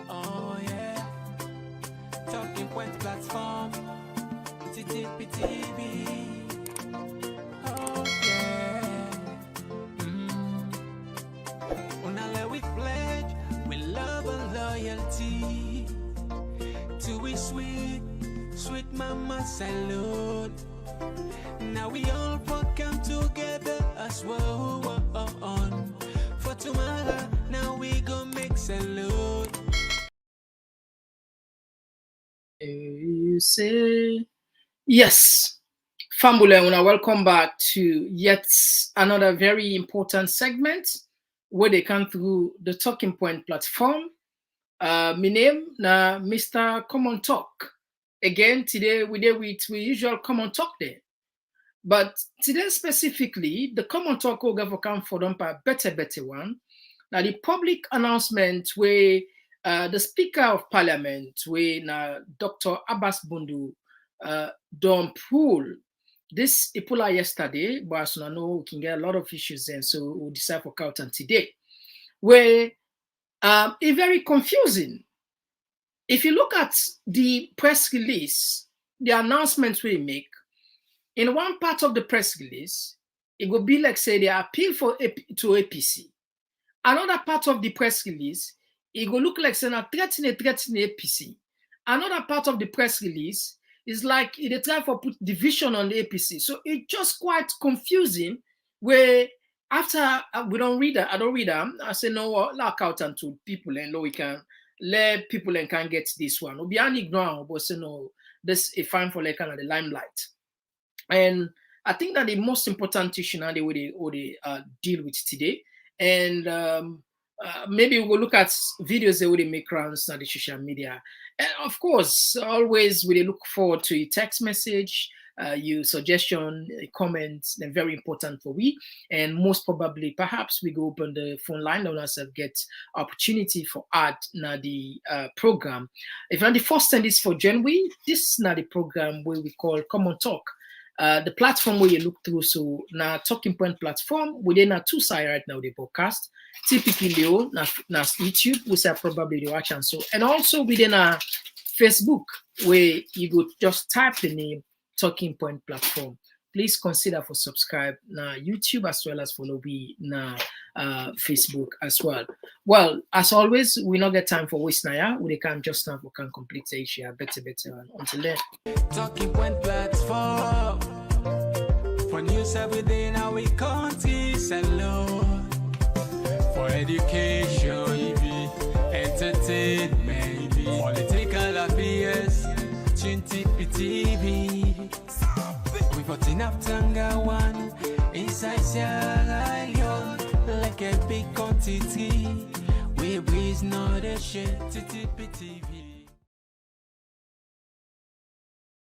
Oh yeah, talking point platform, TTPTV. Oh yeah, Unale we pledge with love and loyalty to we sweet, sweet mama salute. Now we all come together as well on for tomorrow. Now we go make salute. You say yes. Fambule, welcome back to yet another very important segment where they come through the Talking Point platform. My name na Mr. Komon-Tok. Again, today we usual Komon-Tok there. But today specifically, the Komon-Tok will go come for them better one. Now the public announcement where the Speaker of Parliament, where Dr. Abbas Bundu don't pull this Ipula yesterday, but as I know we can get a lot of issues then, so we'll decide for Kautan today. Where it's very confusing. If you look at the press release, the announcements we make, in one part of the press release, it will be like say they appeal to APC. Another part of the press release, it will look like saying threatening APC. Another part of the press release is like they try to put division on the APC. So it's just quite confusing. Where after we don't read that, I don't read them. I say no, lock out to people and no, we can let people and can get this one. We are ignorant, but say no, this is fine for like kind of the limelight. And I think that the most important issue now they deal with today. And maybe we'll look at videos they would make rounds on the social media. And of course, always we look forward to a text message, your suggestion, comments. They're very important for we. And most probably, perhaps we go open the phone line and ourselves get opportunity for ad now the program. If not the first time is for January, this is now the program where we call Komon-Tok. The platform where you look through, so now Talking Point platform, within our two sides right now, the podcast. Typically, na YouTube, we say probably the action. So, and also within our Facebook, where you go just type the name Talking Point platform. Please consider for subscribe na YouTube as well as follow me na Facebook as well. Well, as always, we not get time for waste now. We can just now we can complete the issue better. Until then. Talking Point platform for news everything now we country alone for education, entertainment, political affairs, TV. We got enough tanga one inside Sierra Leone like a big quantity. We breeze not a shit TV.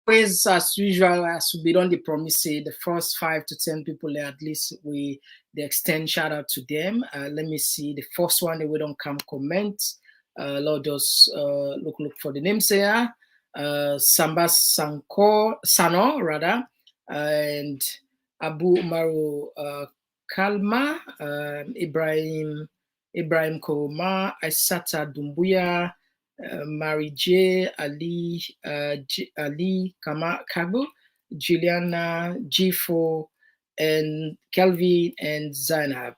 Always, as usual, as we don't promise, say the first 5 to 10 people at least we extend shout out to them. Let me see the first one. They we don't come comment. Lord just look for the names here. Samba Sano rather, and Abu Umaru Kalma, Ibrahim Koma, Aisata Dumbuya, Mary J, Ali Kago, Juliana G4, and Kelvin and Zainab.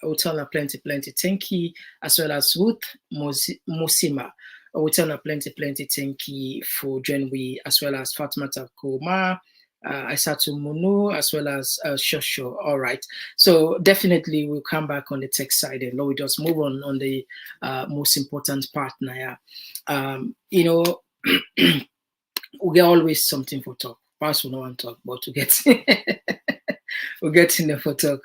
Hotel plenty. Thank you, as well as Ruth Mosima. Hotel plenty. Thank you for joining, as well as Fatmata Koma, Aisatu Munu, as well as Shosho. All right. So definitely we'll come back on the text side and we just move on the most important part now. We get always something for talk. Perhaps we don't want to talk, but to get we'll get in there for talk.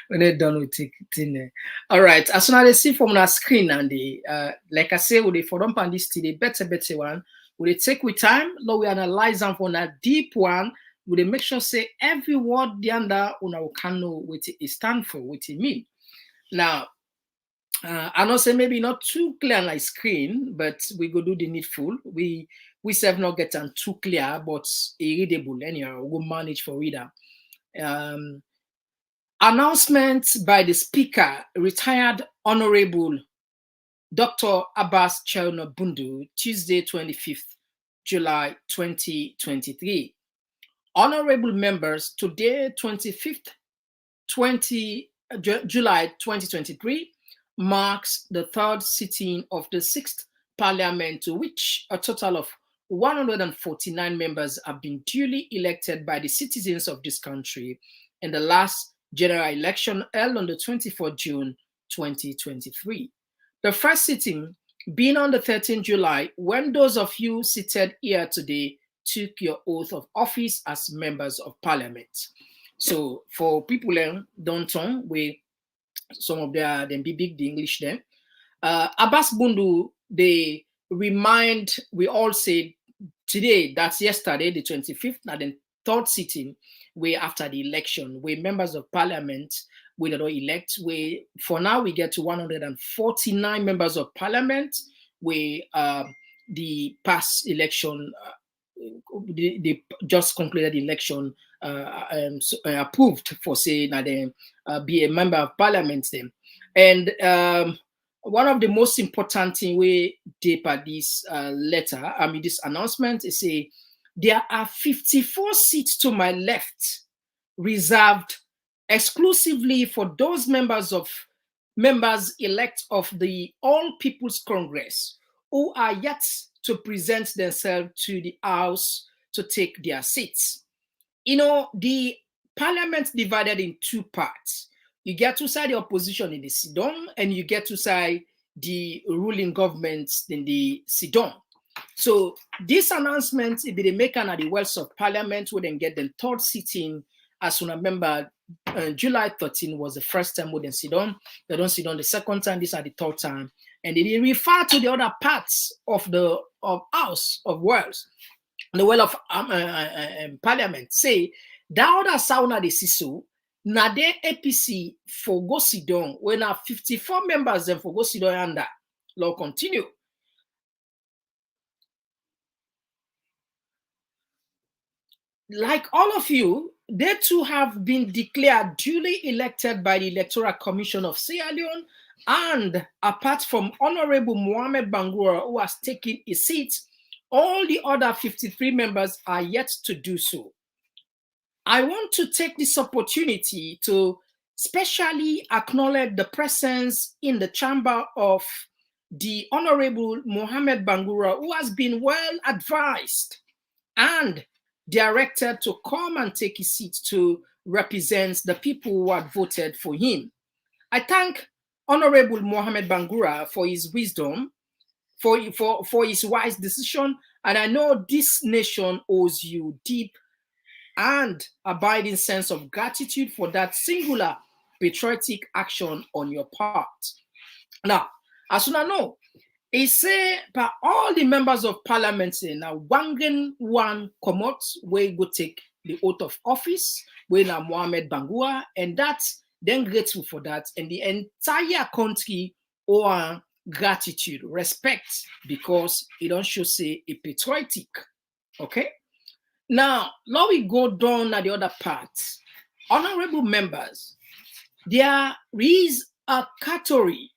We're not done with it. All right. As soon as I see from our screen and the like I say, we for them this today, better one. We take with time, now we analyze them for a deep one. We make sure say every word the under we can know what it stand for, what it mean. Now, I know say maybe not too clear on my screen, but we go do the needful. We self not get them too clear, but readable. Anyhow, we'll manage for reader. Announcement by the Speaker, retired Honorable Dr. Abbas Chelno Bundu, Tuesday, 25th July 2023. Honorable members, today, 25th July 2023, marks the third sitting of the 6th Parliament, to which a total of 149 members have been duly elected by the citizens of this country in the last general election held on the 24th June 2023. The first sitting being on the 13th July, when those of you seated here today took your oath of office as members of Parliament. So for people downtown, we some of them be big the English then. Abbas Bundu, they remind, we all said today, that's yesterday, the 25th, and then third sitting, we after the election, we members of Parliament, we don't elect, we for now we get to 149 members of Parliament, we the past election, they just concluded the election, approved for saying that they be a member of Parliament then. And one of the most important thing we did at this letter, this announcement, is say there are 54 seats to my left reserved exclusively for those members elect of the All People's Congress who are yet to present themselves to the House to take their seats. You know, the Parliament divided in two parts. You get to side the opposition in the Sidon, and you get to side the ruling governments in the Sidon. So this announcement, if they make at the Wells of Parliament, would then get the third sitting. As soon as remember, July 13 was the first time we didn't sit down. They don't sit down the second time. This is the third time, and they refer to the other parts of the House of Wales, the Well of Parliament. Say that other sauna de siso na de APC for go sit down when are 54 members then for go sit down under. Law continue. Like all of you, they too have been declared duly elected by the Electoral Commission of Sierra Leone, and apart from Honorable Mohamed Bangura, who has taken a seat, all the other 53 members are yet to do so. I want to take this opportunity to specially acknowledge the presence in the chamber of the Honorable Mohamed Bangura, who has been well advised and directed to come and take his seat to represent the people who had voted for him. I thank Honorable Mohamed Bangura for his wisdom, for his wise decision, and I know this nation owes you deep and abiding sense of gratitude for that singular patriotic action on your part. Now, as soon as I know, he say, but all the members of Parliament say now one come out where go take the oath of office, where now Mohamed Bangura, and that's then grateful for that, and the entire country owe gratitude, respect, because it don't show say a patriotic. Okay. Now, now we go down at the other part. Honorable members, there is a coterie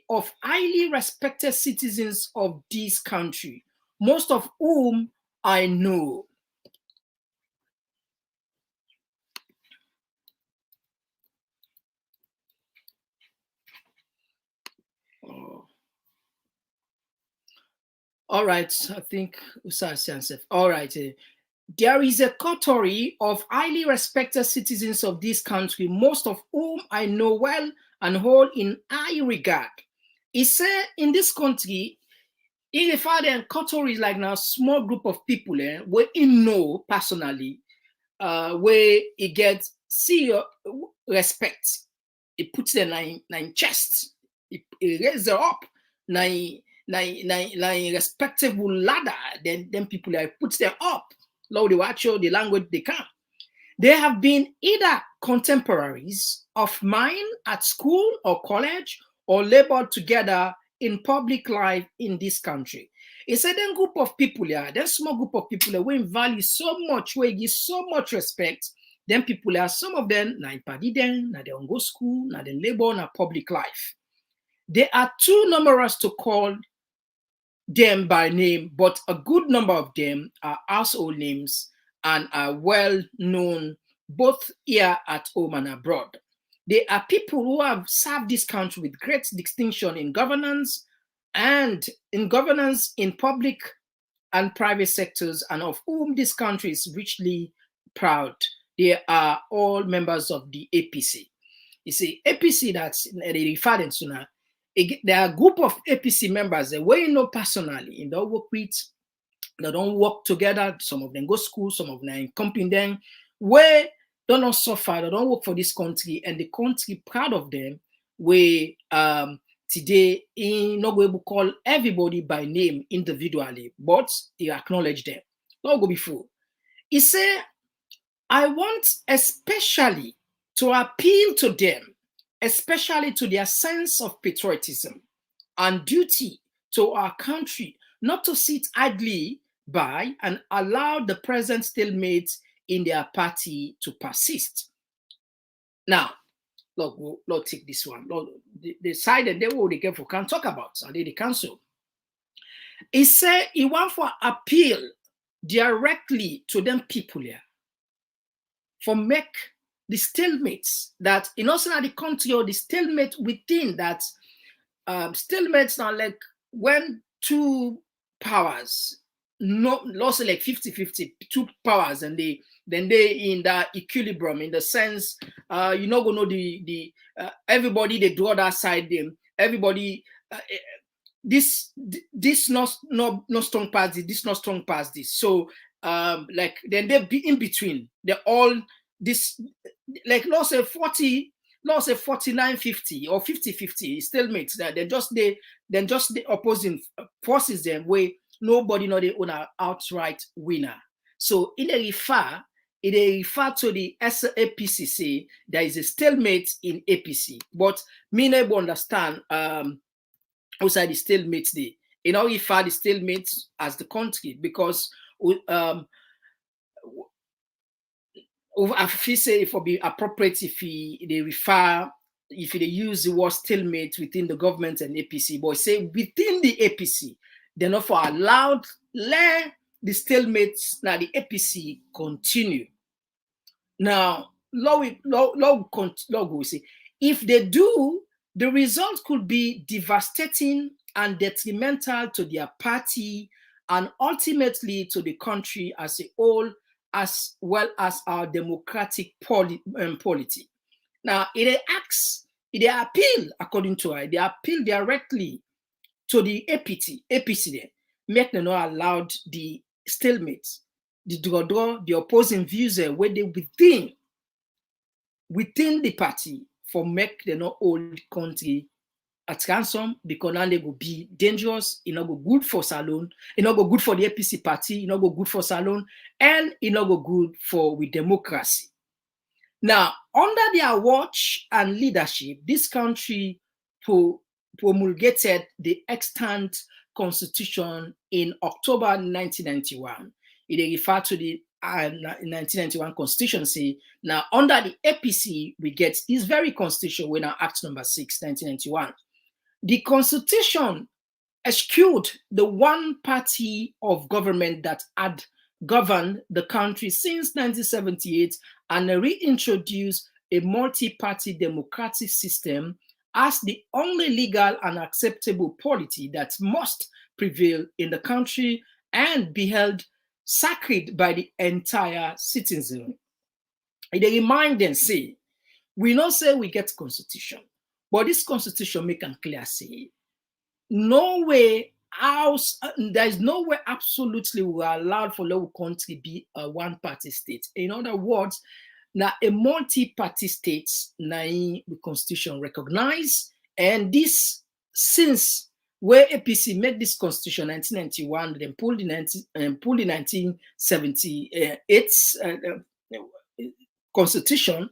of highly respected citizens of this country, most of whom I know. All right, I think all right. There is a coterie of highly respected citizens of this country, most of whom I know well and hold in high regard. He said in this country, in the father coterie is like now small group of people where he know personally, where he gets respect. He puts them in chest. He raises them up. Respectable ladder, then people puts them up. Lord, they watch the language they can. They have been either contemporaries of mine at school or college, or labored together in public life in this country. It's a then group of people here, then small group of people that we value so much, we give so much respect. Then people are some of them na in party then, na they on go school, na they labor na public life. They are too numerous to call them by name, but a good number of them are household names and are well known both here at home and abroad. They are people who have served this country with great distinction in governance and in public and private sectors, and of whom this country is richly proud. They are all members of the APC. You see, APC that's they referred to now. There are a group of APC members that we know personally, and they work with, they don't work together. Some of them go school, some of them are in company, then where they don't suffer, they don't work for this country, and the country proud of them. We today in not able to call everybody by name individually, but he acknowledge them. Don't go before. He said, I want especially to appeal to them, especially to their sense of patriotism and duty to our country, not to sit idly by and allow the present stalemate in their party to persist. Now, Lord, take this one. Lord, the side that they will they get for can't talk about, and they cancel. He said he want for appeal directly to them people here for make the stalemates that in also the country or the stalemate within that stalemates now like when two powers lost like 50-50, two powers, and they in the equilibrium, in the sense you know gonna know the everybody they draw that side them, everybody this not strong past this not strong past this. So like then they be in between. They're all this like lost a 49-50 or 50-50 stalemates that then just the opposing forces them where nobody know they own an outright winner. So in a refer to the APCC, there is a stalemate in APC, but me never understand outside the stalemate there. You know, refer the stalemate as the country, because if he say it would be appropriate if they use the word stalemate within the government and APC, but say within the APC, they're not for allowed let the stalemate now the APC continue. Now, law will say if they do, the result could be devastating and detrimental to their party and ultimately to the country as a whole, as well as our democratic polity. Now, it appeal, according to her, they appeal directly to the APC there, make them not allowed the stalemate, the opposing views where they within the party for make them not hold the country at ransom, because now they will be dangerous, it not go good for Salon, it not go good for the APC party, it not go good for Salon, and it not go good for with democracy. Now, under their watch and leadership, this country promulgated the extant constitution in October 1991. It referred to the 1991 constitution. Say now under the APC we get this very constitution when our Act number 6, 1991. The constitution eschewed the one party of government that had governed the country since 1978 and reintroduced a multi-party democratic system as the only legal and acceptable polity that must prevail in the country and be held sacred by the entire citizen. They remind them, say, we not say we get constitution, but this constitution make them clear, say, no way else, there is no way absolutely we are allowed for local country be a one-party state. In other words, now a multi-party state, now the constitution recognize, and this since where APC made this constitution 1991, then pulled the 1978 constitution,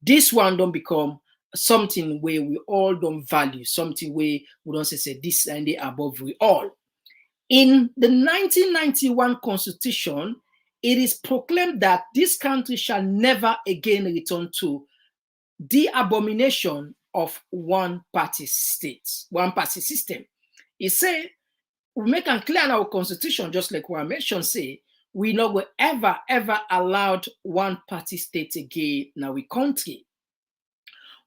this one don't become something where we all don't value, something where we don't say this and the above we all. In the 1991 constitution, it is proclaimed that this country shall never again return to the abomination of one-party states, one-party system. He say, we make and clear in our constitution, just like what I mentioned, say, we not will ever allowed one-party state again in our country.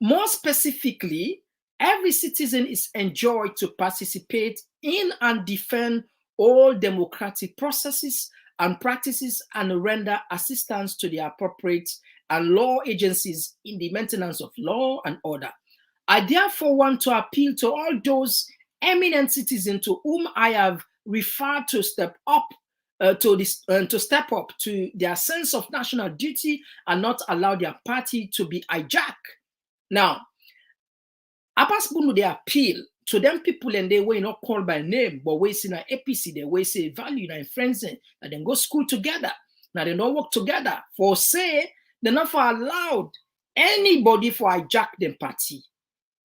More specifically, every citizen is enjoined to participate in and defend all democratic processes and practices and render assistance to the appropriate and law agencies in the maintenance of law and order. I therefore want to appeal to all those eminent citizens to whom I have referred to step up to step up to their sense of national duty and not allow their party to be hijacked. Now, Abbas Bunu, they appeal to them people and they were not called by name, but we see in APC, they way say value and friends and then go school together. Now they don't work together. For say, they're not for allowed anybody for hijack them party.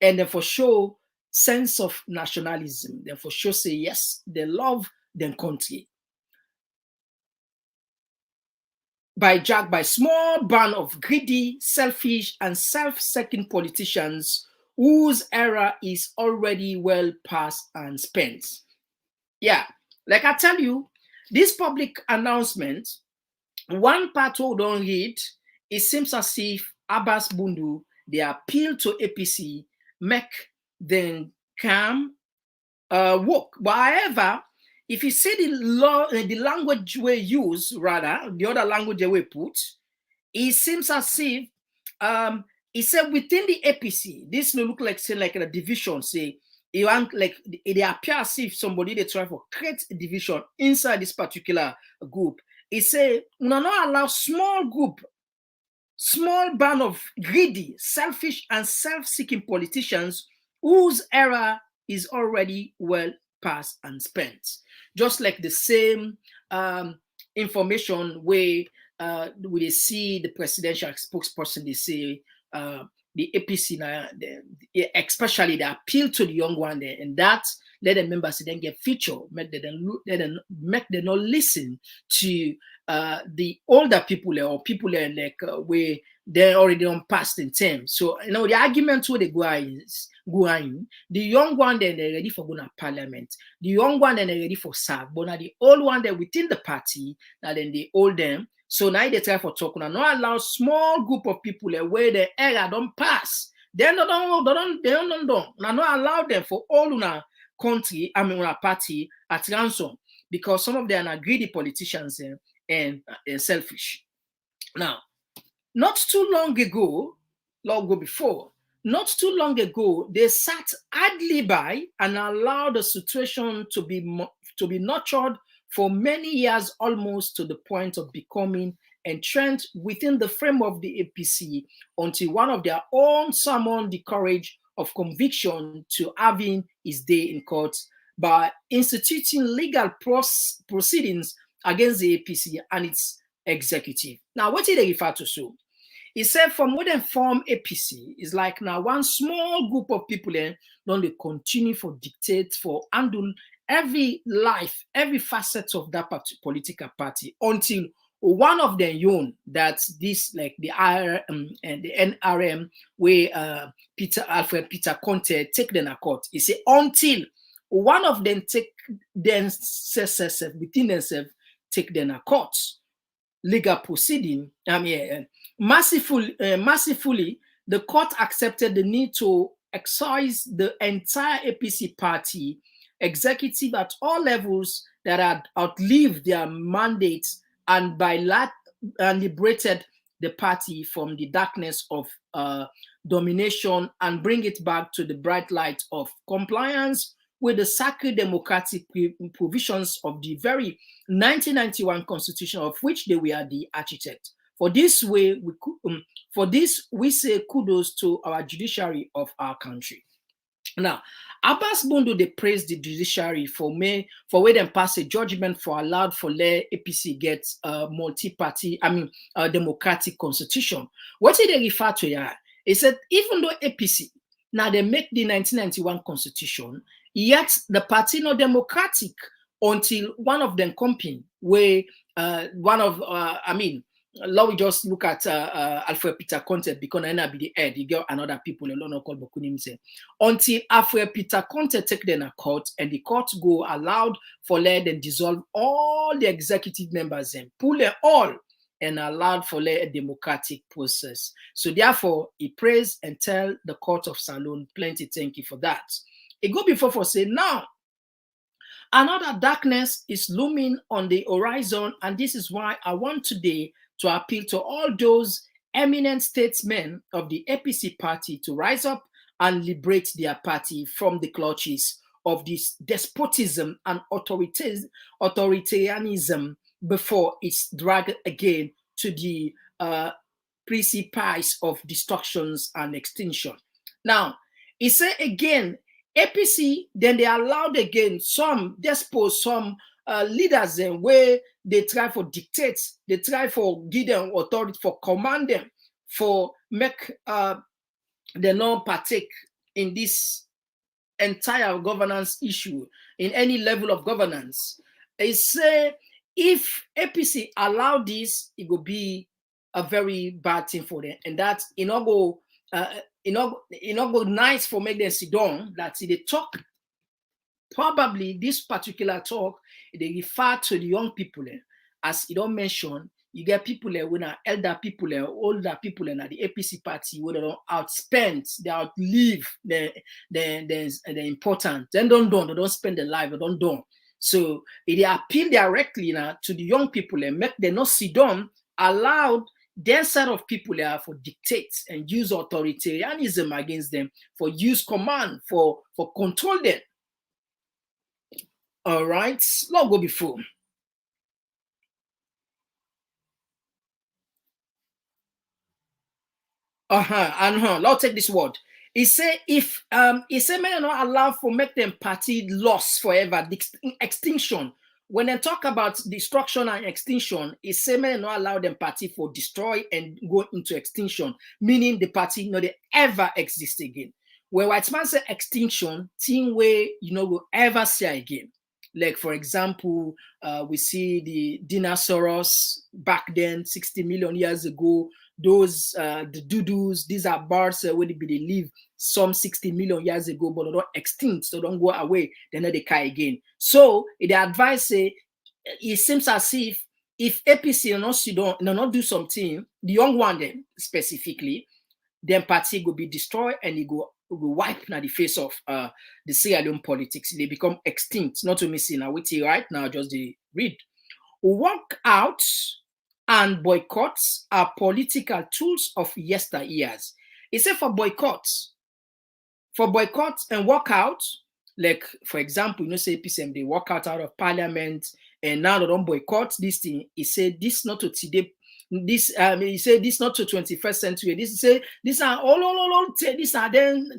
And then for show sense of nationalism. Then for sure say yes, they love them country. By jack by small band of greedy, selfish, and self-seeking politicians whose era is already well past and spent. Yeah, like I tell you, this public announcement, one part who don't read, it seems as if Abbas Bundu, they appeal to APC, make them calm, work. But however, if you see the language we use, rather, the other language they we put, it seems as if it said within the APC, this may look like say like a division, say you want like it appears as if somebody they try to create a division inside this particular group. It say we not allow small band of greedy, selfish, and self-seeking politicians whose era is already well past and spent. Just like the same information where we see the presidential spokesperson, they say the APC, especially the appeal to the young one there, and that let the members then get feature, make them not listen to the older people or people like where they're already on past in term. So you know the argument where they go is going, the young one then they're ready for going to parliament, the young one then they're ready for serve, but now the old one they're within the party, now then they hold them. So now they try for talking and not allow small group of people where the era don't pass. They don't now not allow them for all una country, I mean una party at ransom because some of them are greedy politicians and selfish. Now, not too long ago, not too long ago, they sat idly by and allowed the situation to be nurtured for many years, almost to the point of becoming entrenched within the frame of the APC until one of their own summoned the courage of conviction to having his day in court by instituting legal proceedings against the APC and its executive. Now, what did they refer to? So, he said from when they form APC, it's like now one small group of people don't they continue for dictate, for handle every life, every facet of that political party until one of them own that's this like the IRM and the NRM where Alfred Peter Conte take them to court. He said until one of them take themselves within themselves take them to court, legal proceeding. Massively, the court accepted the need to excise the entire APC party executive at all levels that had outlived their mandates and liberated the party from the darkness of domination and bring it back to the bright light of compliance with the sacred democratic provisions of the very 1991 Constitution, of which they were the architect. For this we say kudos to our judiciary of our country. Now, Abbas Bundu, they praised the judiciary for where them pass a judgment for allowed for let APC get a multi-party, democratic constitution. What did they refer to here? He said, even though APC, now they make the 1991 constitution, yet the party not democratic until one of them company where Now we just look at Alfred Peter Conte because I be the head. You get another people a lot called Bokunim say until Alfred Peter Conte take them a court and the court go allowed for let them dissolve all the executive members and pull them all and allowed for a democratic process. So therefore, he prays and tell the court of Salon plenty thank you for that. It go before for say now. Another darkness is looming on the horizon, and this is why I want today to appeal to all those eminent statesmen of the APC party to rise up and liberate their party from the clutches of this despotism and authoritarianism before it's dragged again to the precipice of destructions and extinction. Now, he said again, APC, then they allowed again some despots, some leaders where they try for dictate, they try for give them authority, for command them, for make they not partake in this entire governance issue, in any level of governance. They say if APC allow this, it will be a very bad thing for them, and that it not go nice for make them sit down. That they talk. Probably this particular talk, they refer to the young people. As you don't mention, you get people when are elder people, older people at the APC party where they don't outspend, they outlive the important. Then they don't spend their life, they don't do. So they appeal directly now to the young people and make them not sit down, allowed their set of people for dictate and use authoritarianism against them, for use command, for control them. All right, let's go before. Let's take this word. He say if may not allow for make them party lost forever, extinction. When they talk about destruction and extinction, it say may not allow them party for destroy and go into extinction, meaning the party no they ever exist again. When white man say extinction, thing way will ever see again. Like for example, we see the dinosaurs back then, 60 million years ago. Those the doodles, these are birds where they live some 60 million years ago, but they don't extinct, so don't go away. Then they die again. So the advice say it seems as if APC not do something, the young one then specifically, then party will be destroyed and it will wipe now the face of the Sierra Leone politics. They become extinct. Not to miss now with you right now, just the read. Walk out and boycotts are political tools of yesteryears. It said for boycotts and walkout, like for example, say PCM they walk out of parliament and now they don't boycott this thing. He said this not to today. This he said this not to 21st century. This say these are all these are then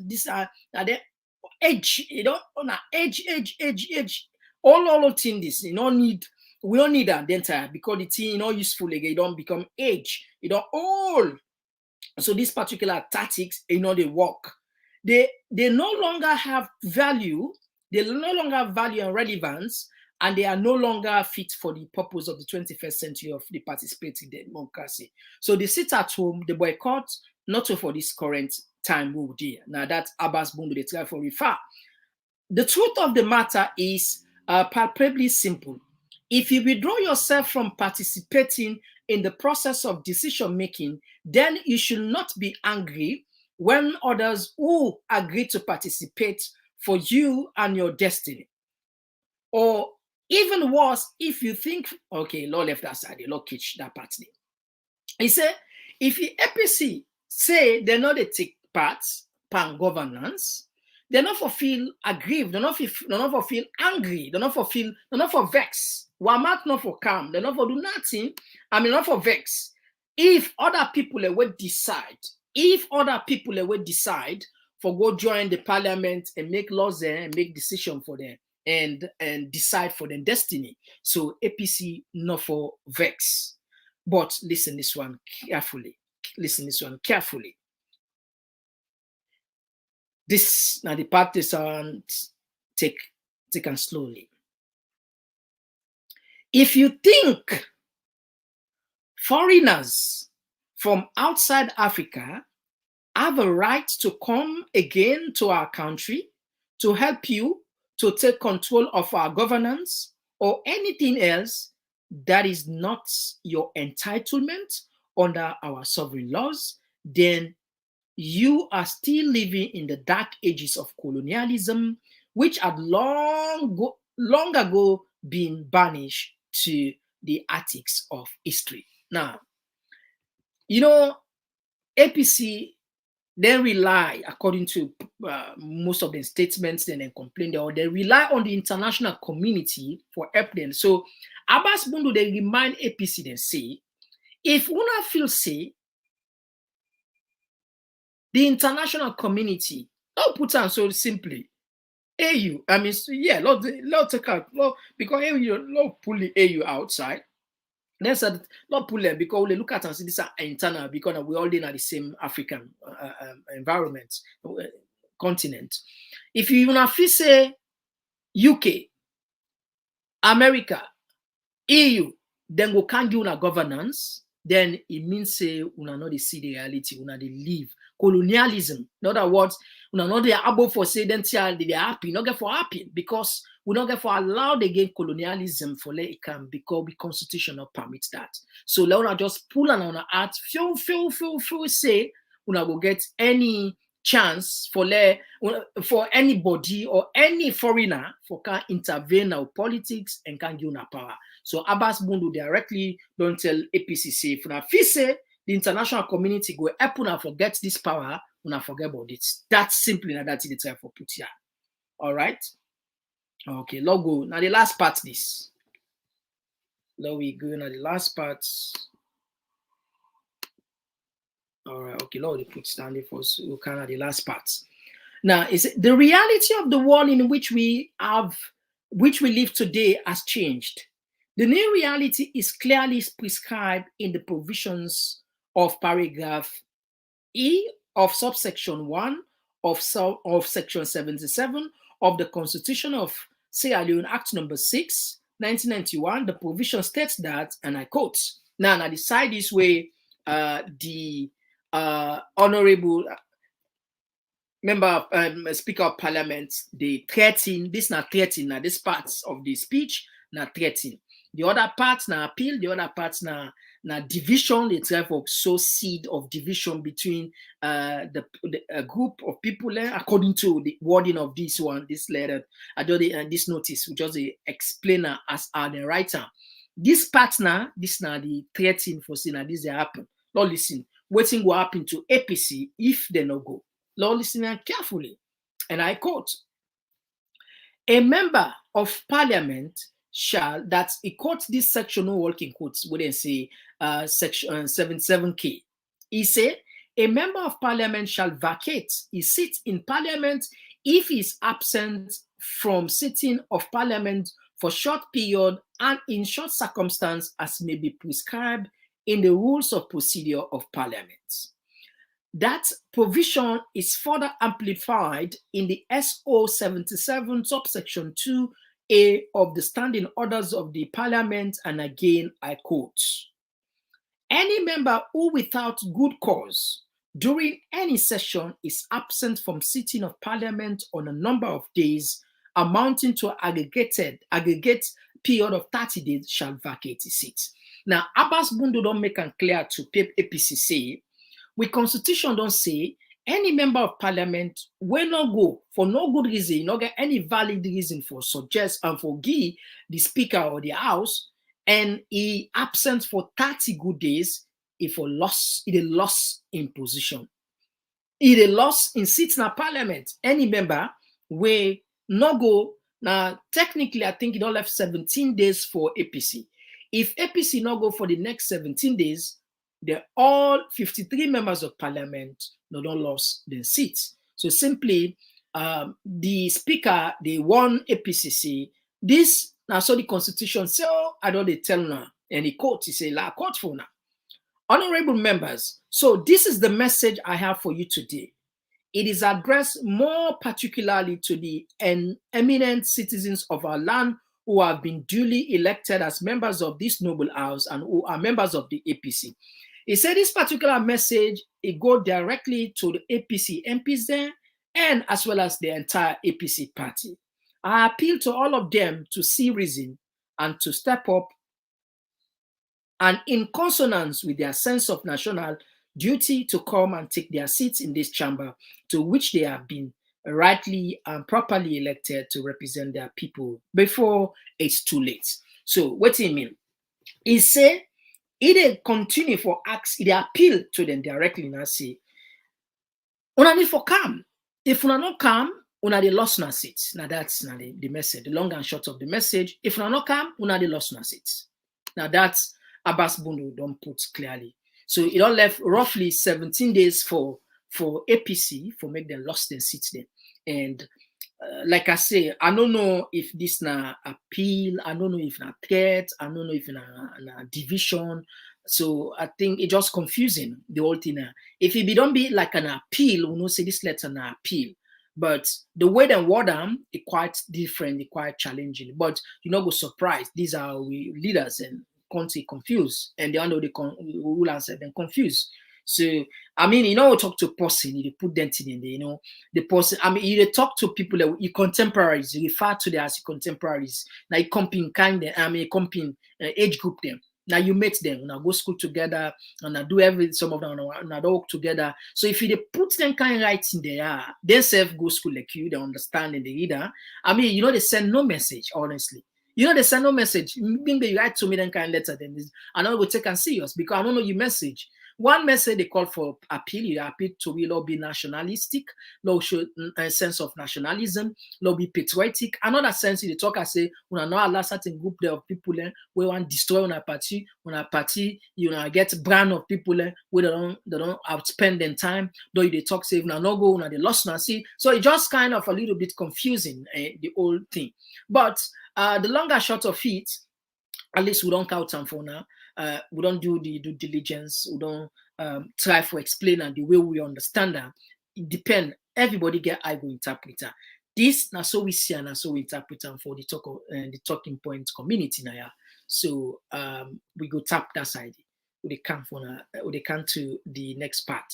age, on age. All thing this we don't need that entire because the thing not useful again. You don't become age, you don't old. So this particular tactics, they work. They no longer have value, they no longer have value and relevance, and they are no longer fit for the purpose of the 21st century of the participating democracy. So they sit at home, they boycott, not for this current time move there. Now that Abbas Bundu they try for refer. The truth of the matter is palpably simple. If you withdraw yourself from participating in the process of decision making, then you should not be angry when others who agree to participate for you and your destiny. Or even worse, if you think, okay, Lord left that side, Lord catch that part there. He said, if the APC say they're not they take part pan governance, they're not for feel aggrieved, they're not for feel angry, they're not for vex. Wamat not for calm, they're not for do nothing. Not for vex. If other people would decide, for go join the parliament and make laws there and make decision for them and decide for their destiny. So APC not for vex. But listen this one carefully. This now the part is on take and slowly. If you think foreigners from outside Africa have a right to come again to our country to help you to take control of our governance or anything else that is not your entitlement under our sovereign laws, then you are still living in the dark ages of colonialism, which had long ago been banished to the attics of history. Now, APC then rely, according to most of the statements and then complain, or they rely on the international community for help them. So Abbas Bundu, they remind APC, they say, if una feel say the international community, don't put on so simply, AU, I mean, yeah, Lord take out, Lord, because AU, Lord pull the AU outside. Then said, not pull them because we look at and see this are internal because we all in the same African environment, continent. If you even feel say UK, America, EU, then we can't give una governance, then it means say una not see the reality, una they live colonialism. In other words, una not they are able for say then they are happy, not get for happy because we not get for allowed again colonialism for let it come because the constitution not permits that. So let una just pull on our heart, feel say una will get any chance for anybody or any foreigner for can intervene in our politics and can give una power. So Abbas Bundu directly don't tell APC say if una feel say the international community go help una forget this power, una forget about it. That's simply that they try for put here. All right. Okay, logo. Now the last part this. Now we go now the last part. All right, okay, Lord, they put Stanley for so kind of the last part. Now, is the reality of the world in which we live today has changed. The new reality is clearly prescribed in the provisions of paragraph E of subsection 1 of section 77 of the Constitution of Sierra Leone Act number 6, 1991. The provision states that, and I quote, now the side this way, the honorable member speaker of parliament, they threaten, this not threaten, now this parts of the speech, not threaten. The other parts now appeal, the other parts now division, it's therefore so seed of division between the group of people according to the wording of this one, this letter, this notice, which was the explainer as the writer. This part now, this now the threatening for saying that this they happen. Lord, listen, waiting will happen to APC if they no go. Lord, listen carefully. And I quote, a member of parliament shall, that he quotes this section, no working quotes, wouldn't say section 77K. He said, a member of parliament shall vacate his seat in parliament if he is absent from sitting of parliament for short period and in short circumstance as may be prescribed in the rules of procedure of parliament. That provision is further amplified in the SO 77 subsection 2A of the standing orders of the parliament, and again I quote, any member who without good cause during any session is absent from sitting of parliament on a number of days amounting to aggregate period of 30 days shall vacate his seat. Now, Abbas Bundu don't make it clear to APC say, with constitution don't say any member of parliament will not go for no good reason, not get any valid reason for suggest and for give the speaker or the house, and he absent for 30 good days if a loss in position. If a loss in seats in parliament, any member will not go. Now, technically, I think it all left 17 days for APC. If APC not go for the next 17 days, they're all 53 members of parliament don't lost their seats. So simply, the speaker, they won APCC. This now so the constitution say, oh, I don't they tell now. And he quote, he say, la quote for now. Honorable members, so this is the message I have for you today. It is addressed more particularly to the eminent citizens of our land who have been duly elected as members of this noble house and who are members of the APC. He said this particular message, it go directly to the APC MPs there and as well as the entire APC party. I appeal to all of them to see reason and to step up and in consonance with their sense of national duty to come and take their seats in this chamber to which they have been rightly and properly elected to represent their people before it's too late. So what do you mean? He said, they continue for acts, they appeal to them directly and say, una need for calm. If una not calm, una they lost na seats. Now that's the message, the long and short of the message. If una not calm, una they lost na seats. Now that's Abbas Bundu don't put clearly. So it all left roughly 17 days for APC for make them lost their seats then. And like I say, I don't know if this na appeal, I don't know if na threat, I don't know if na division. So I think it's just confusing, the whole thing. If it don't be like an appeal, we know say this letter an appeal. But the way they word them is quite different, it's quite challenging. But you know, go surprised. These are we leaders and country confused, and they under the rulers and confused. So I mean, you know, we talk to a person, you put them in there, you know, the person. I mean, you talk to people that you contemporaries, you refer to them as contemporaries. Now you comping comping age group them. Now you meet them, now go school together, and I do everything. Some of them now work together. So if you put them kind of rights in there, they self go school like you, they understand and they reader. I mean, you know, they send no message, honestly. You know, they send no message. Being they write to me, then kind of letter, then I know we take and serious because I don't know your message. One message they call for appeal. You appeal to will be nationalistic, no show a sense of nationalism, no be patriotic. Another sense they talk and say, when I know a certain group there of people we want to destroy on a party, you know, get brand of people where they don't outspend their time, though they talk say no go, they lost now see. So it just kind of a little bit confusing the whole thing. But the longer short of it, at least we don't count them for now. We don't do the due diligence. We don't try to explain and the way we understand that. It depends. Everybody get I go interpreter. This now so we see and so we interpret them for the talking point community now. So we go tap that side. We can to the next part.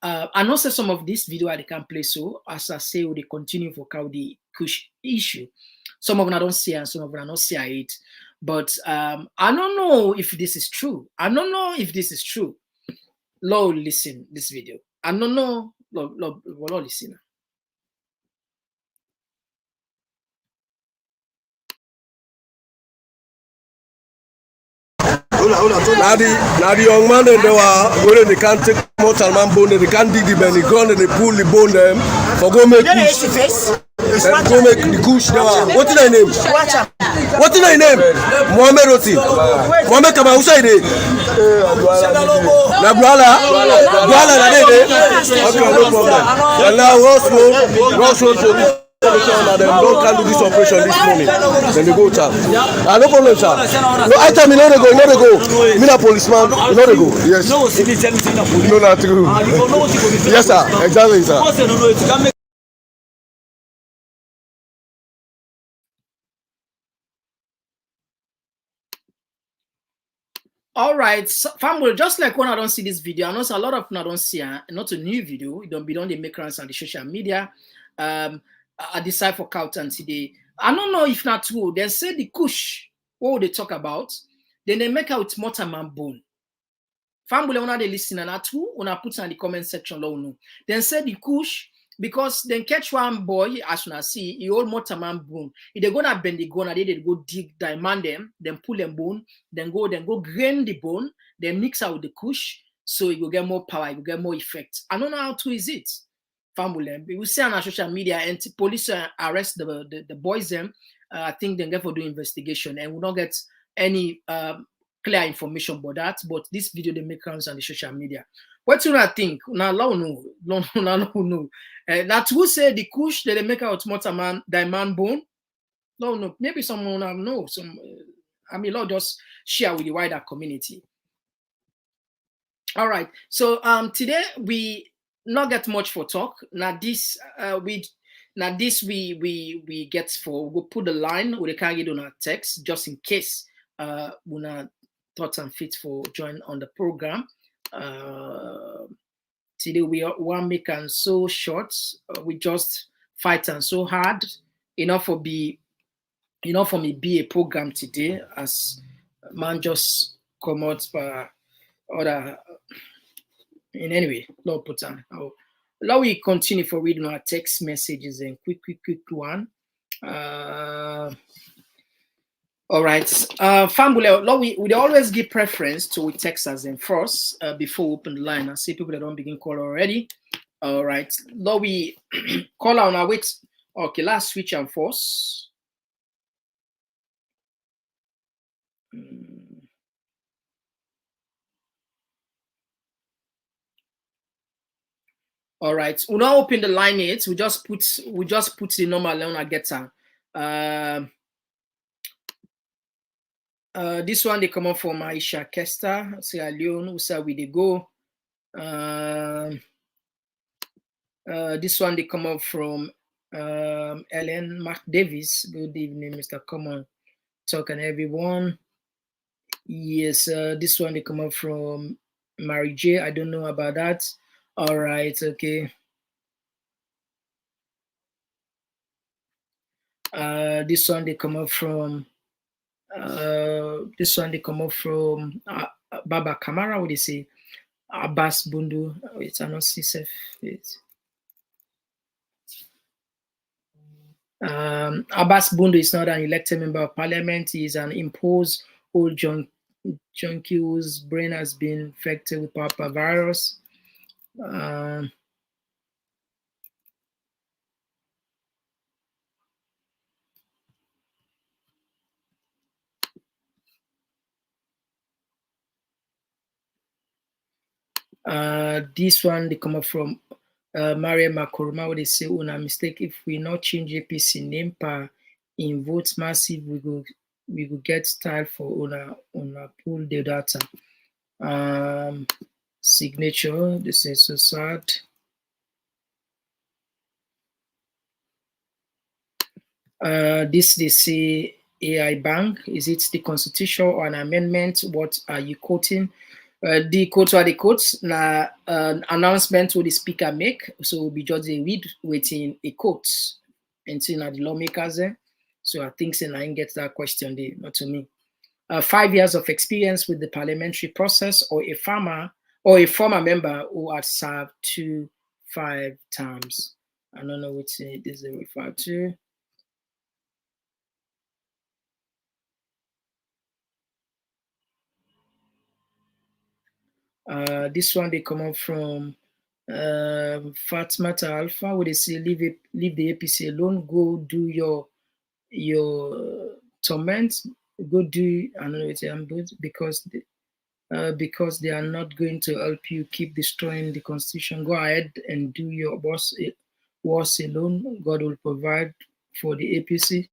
I know some of this video I can play so as I say we continue for the Kush issue. Some of them I don't see and some of them I don't see it. But I don't know if this is true. I don't know if this is true. Lord, listen this video. I don't know. Lord, listen. Now the young man and they were when they can't take mortal man bone, they can't dig the belly ground and they pull the bone them for go make kush. Go make the kush. What is thy name? What is thy name? Mohammed Roti. Mohammed Kaba, who say it? Duala, okay, no problem. And now Ross Road. Them don't can do this operation this morning. Then they go tap. No problem, sir. No, I tell me no they go. Me a policeman, no they go. Yes. No, not true. Yes, sir. Exactly, sir. All right, so, family, just like when I don't see this video, I know a lot of people don't see not a new video. It don't be done, they make rounds on the social media. I decide for Cowtown today. I don't know if not true. They say the kush, what would they talk about? Then they make out Motaman bone. Family, when they listen and true, when I put in the comment section, no. Then say the kush, because then catch one boy, as you see, he hold Motaman bone. If they're gonna bend the gun, they go dig, diamond them, then pull them bone, then go grind the bone, then mix out with the kush, so you will get more power, you will get more effect. I don't know how true is it. Family, we see on our social media and police arrest the boys them. I think they get for doing investigation and we don't get any clear information about that. But this video they make rounds on the social media. What do you think? Now, no. That who say the kush that they make out Motaman diamond bone? No. Maybe someone know some. I mean, Lord just share with the wider community. All right. So today we not get much for talk. Now this Now this we get for we'll put the line we can get on our text just in case we not thoughts and fit for join on the program. Today we want make and so short. We just fight and so hard. Enough for me be a program today as man just come out for other in any way. Lord put on. Now we continue for reading our text messages and quick one. All right. Fambule, Lord, we always give preference to text as in first before we open the line. I see people that don't begin call already. All right. Lord, we call on our wait. Okay, last switch and force. All right, we now open the line yet. We just put the normal line I get this one they come up from Aisha Kester, Sierra Leone, who say we they go. This one they come up from Ellen Mark Davis. Good evening, Mr. Komon-Tok and everyone. Yes, this one they come up from Mary J. I don't know about that. All right, okay. This one they come up from Baba Kamara. What they say? Abbas Bundu. It's not CSF. Abbas Bundu is not an elected member of parliament. He is an imposed old junkie whose brain has been infected with Papa virus. This one they come up from Maria Makoroma. What they say, una mistake if we not change APC name per in votes massive, we go get style for una pull the data. Signature. This is so sad. This they say AI Bank. Is it the constitution or an amendment? What are you quoting? The quotes are the quotes. Now, announcement will the speaker make. So we'll be just a read waiting a quote until the lawmakers there. So I think I didn't get that question there, not to me. 5 years of experience with the parliamentary process, or a former member who had served 5 terms. I don't know what this is referred to. This one they come up from Fatmata Alpha, where they say leave the APC alone, go do your torment, go do because they are not going to help you keep destroying the constitution. Go ahead and do your wars alone. God will provide for the APC.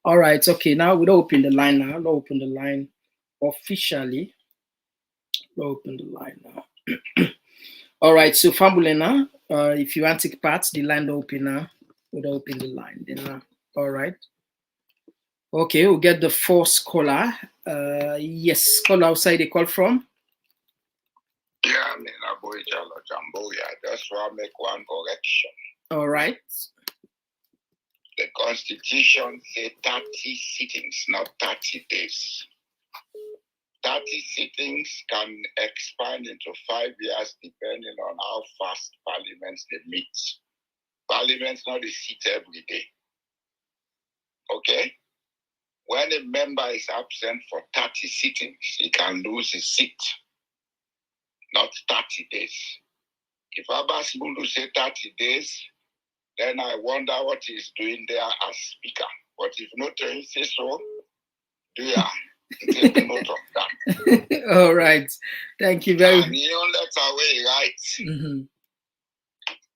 All right, okay. Now we don't open the line now. We'll open the line officially. We'll open the line now. All right, so Fambulena, if you want to take part, the line don't open now. We'll open the line then. All right. Okay, we'll get the first caller. Yes, caller outside the call from. Yeah, I mean, I just want to make one correction. All right. The Constitution says 30 sittings, not 30 days. 30 sittings can expand into 5 years depending on how fast parliaments they meet. Parliament's not a seat every day. Okay? When a member is absent for 30 sittings, he can lose his seat, not 30 days. If Abbas Bundu say 30 days, then I wonder what he's doing there as speaker. But if not, he say so, do ya? Take note of that. All right. Thank you very much. And you let away, right? Mm-hmm.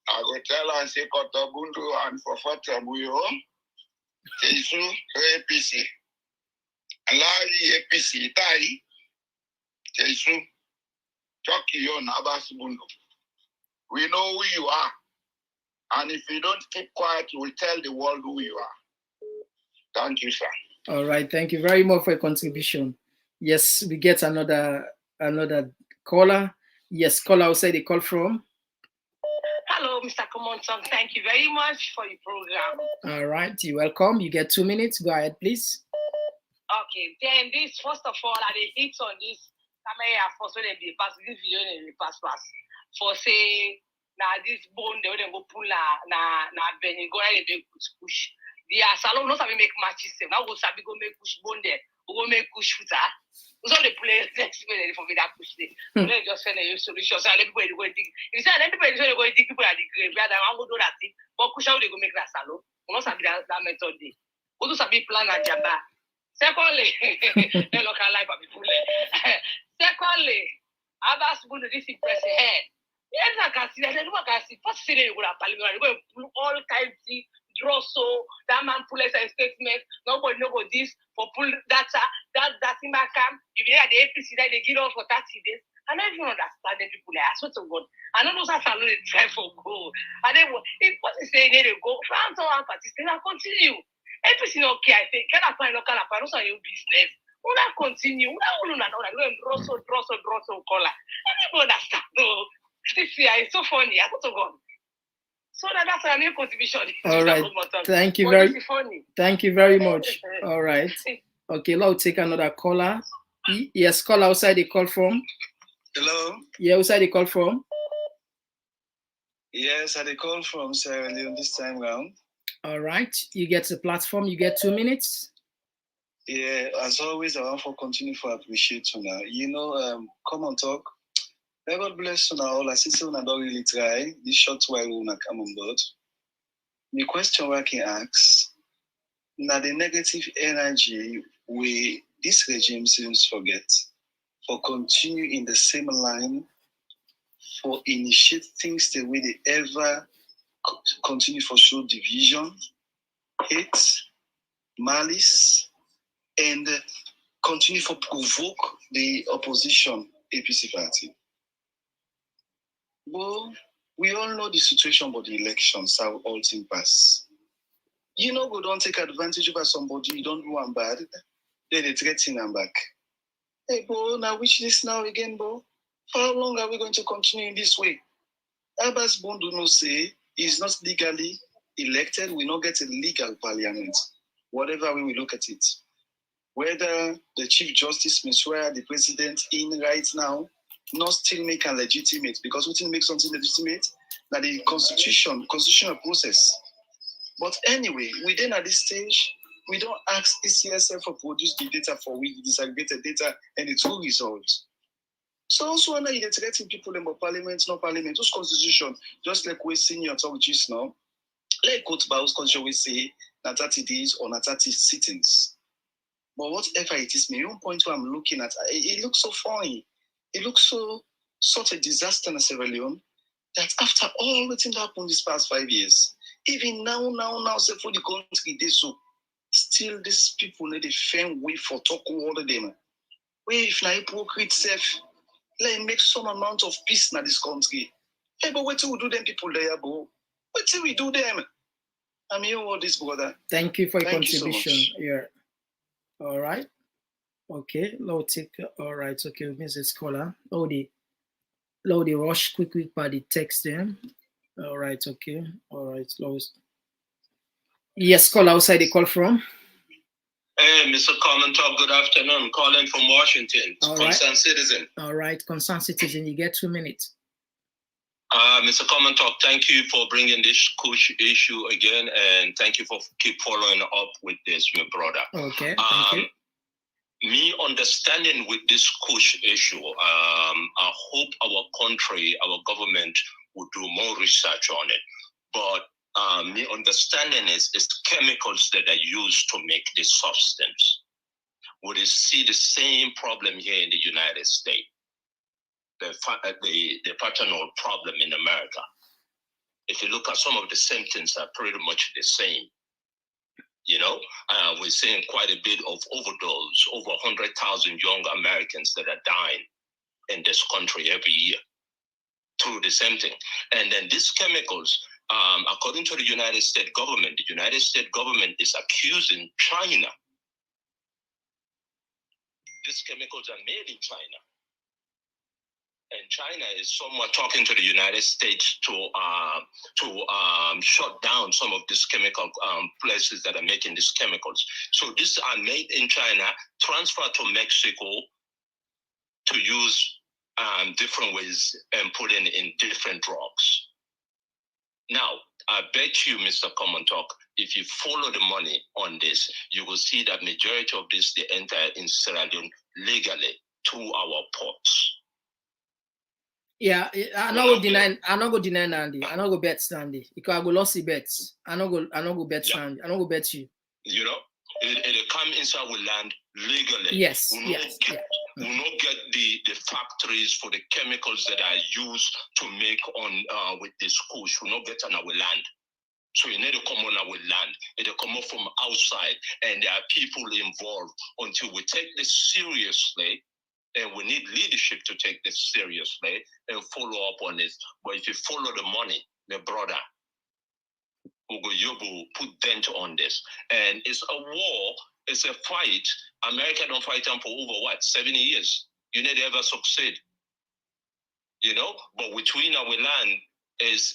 I go tell and say Kotabundu and for Fatabuyo, Jesu, APC. Allow APC, Tai, Jesu, Chucky on Abbas Bundu. We know who you are. And if you don't keep quiet, you will tell the world who you are. Thank you, sir. All right. Thank you very much for your contribution. Yes, we get another caller. Yes, caller outside the call from. Hello, Mr. Komon-Tok. Thank you very much for your program. All right. You're welcome. You get 2 minutes. Go ahead, please. Okay. Then this, first of all, I hit on this camera first when they pass this video and they pass. For say, now this bone, they will go pull na Benny, go ahead and push. The salon knows how we make matches. Now we'll go make push bone there. We'll make push footer. We saw the players next way for me that push there. Let's just send a solution. So everybody go and dig. If you say everybody go and dig people at the graveyard, I will do that thing. But push out they go make that salon. We not sabi that method there. We do sabi plan and jamba. Secondly, the local life of people. Secondly, Abbas Bundu this impressive head. Yes, I can see that. I can see. First, say they go to parliament. They go pull all kinds of draw so that man pull a statement. Nobody know this for pull data. That in my camp. If they are the APC, that they give us for 30 days. I don't even understand the people there. I swear to God. I don't know how to they try for goal. And then if what is saying they go, France or one party, they will continue. APC no okay. I think can I find local apart? Those are your business. We not continue. We don't know. Draw so color. I don't understand. No. This year is so funny. I swear to God. So that's a new contribution. All right. Thank you very much. All right. Okay, now we'll take another caller. Yes, caller outside the call from. Hello. Yeah, outside the call from. Yes, I call from Sierra Leone this time round. All right. You get the platform. You get 2 minutes. Yeah, as always, I want to continue to appreciate you now. You know, Komon-Tok. May God bless you now all. I see you don't really try. This short while we will come on board. The question I can ask, now the negative energy we this regime seems to forget, for continue in the same line, for initiate things the way they ever continue for show division, hate, malice, and continue for provoke the opposition APC party. Well, we all know the situation about the elections, how all things pass. You know, we don't take advantage over somebody, you don't do one bad, then they threaten them back. Hey, bro, now which this now again, bro? For how long are we going to continue in this way? Abbas Bundu no say he's not legally elected, we not get a legal parliament, whatever way we look at it. Whether the Chief Justice may swear the president in right now, not still make a legitimate, because we didn't make something legitimate, that the constitutional process. But anyway, within at this stage, we don't ask ECSF for produce the data for we disaggregated data and the true results. So also when you're threatening people about parliament, no parliament, whose constitution, just like we're seeing your talk just now, like quote by whose constitution we say not 30 days or not 30 sittings. But whatever it is, my own point where I'm looking at, it looks so funny. It looks so such a disaster in Sierra Leone that after all the things that happened these past 5 years, even now, say for the country, they so still these people need a firm way for talk all of them. Where if na hypocrite self, let make some amount of peace in this country. Hey, but what do we do them people there, bro? What do we do them? I'm here all this, brother. Thank you for your Thank you contribution. so much. Yeah. All right. Okay. Low take. All right. Okay. Mrs. Scholar. Load the rush quick by the text then. All right. Okay. All right. Yes, call outside the call from. Hey, Mr. Komon-Tok, good afternoon. Calling from Washington. All Concerned right. citizen. All right. Concerned citizen, you get 2 minutes. Mr. Komon-Tok, thank you for bringing this Kush issue again, and thank you for keep following up with this, my brother. Okay. Thank you. Me understanding with this Kush issue, I hope our country, our government will do more research on it. But me understanding is chemicals that are used to make this substance. We see the same problem here in the United States. The paternal problem in America. If you look at some of the symptoms are pretty much the same. You know, we're seeing quite a bit of overdose, over 100,000 young Americans that are dying in this country every year through the same thing. And then these chemicals, according to the United States government is accusing China. These chemicals are made in China. And China is somewhat talking to the United States to shut down some of these chemical places that are making these chemicals. So these are made in China, transferred to Mexico to use different ways and put in different drugs. Now, I bet you, Mr. Komon-Tok, if you follow the money on this, you will see that majority of this, they enter in Sierra Leone legally through our ports. Yeah, I not go deny Nandi. I not go bet Sandy. Because I go lost the bets. I not go bet Sandy. I not go bet you. You know, it come inside with land legally. Yes, we yes. will not get the factories for the chemicals that are used to make on with this kush. We not get on our land. So you need to come on our land. It will come up from outside, and there are people involved. Until we take this seriously, and we need leadership to take this seriously and follow up on this. But if you follow the money, my brother, Yobu put dent on this. And it's a war, it's a fight. America don't fight them for over 70 years. You need to ever succeed. You know, but between our land is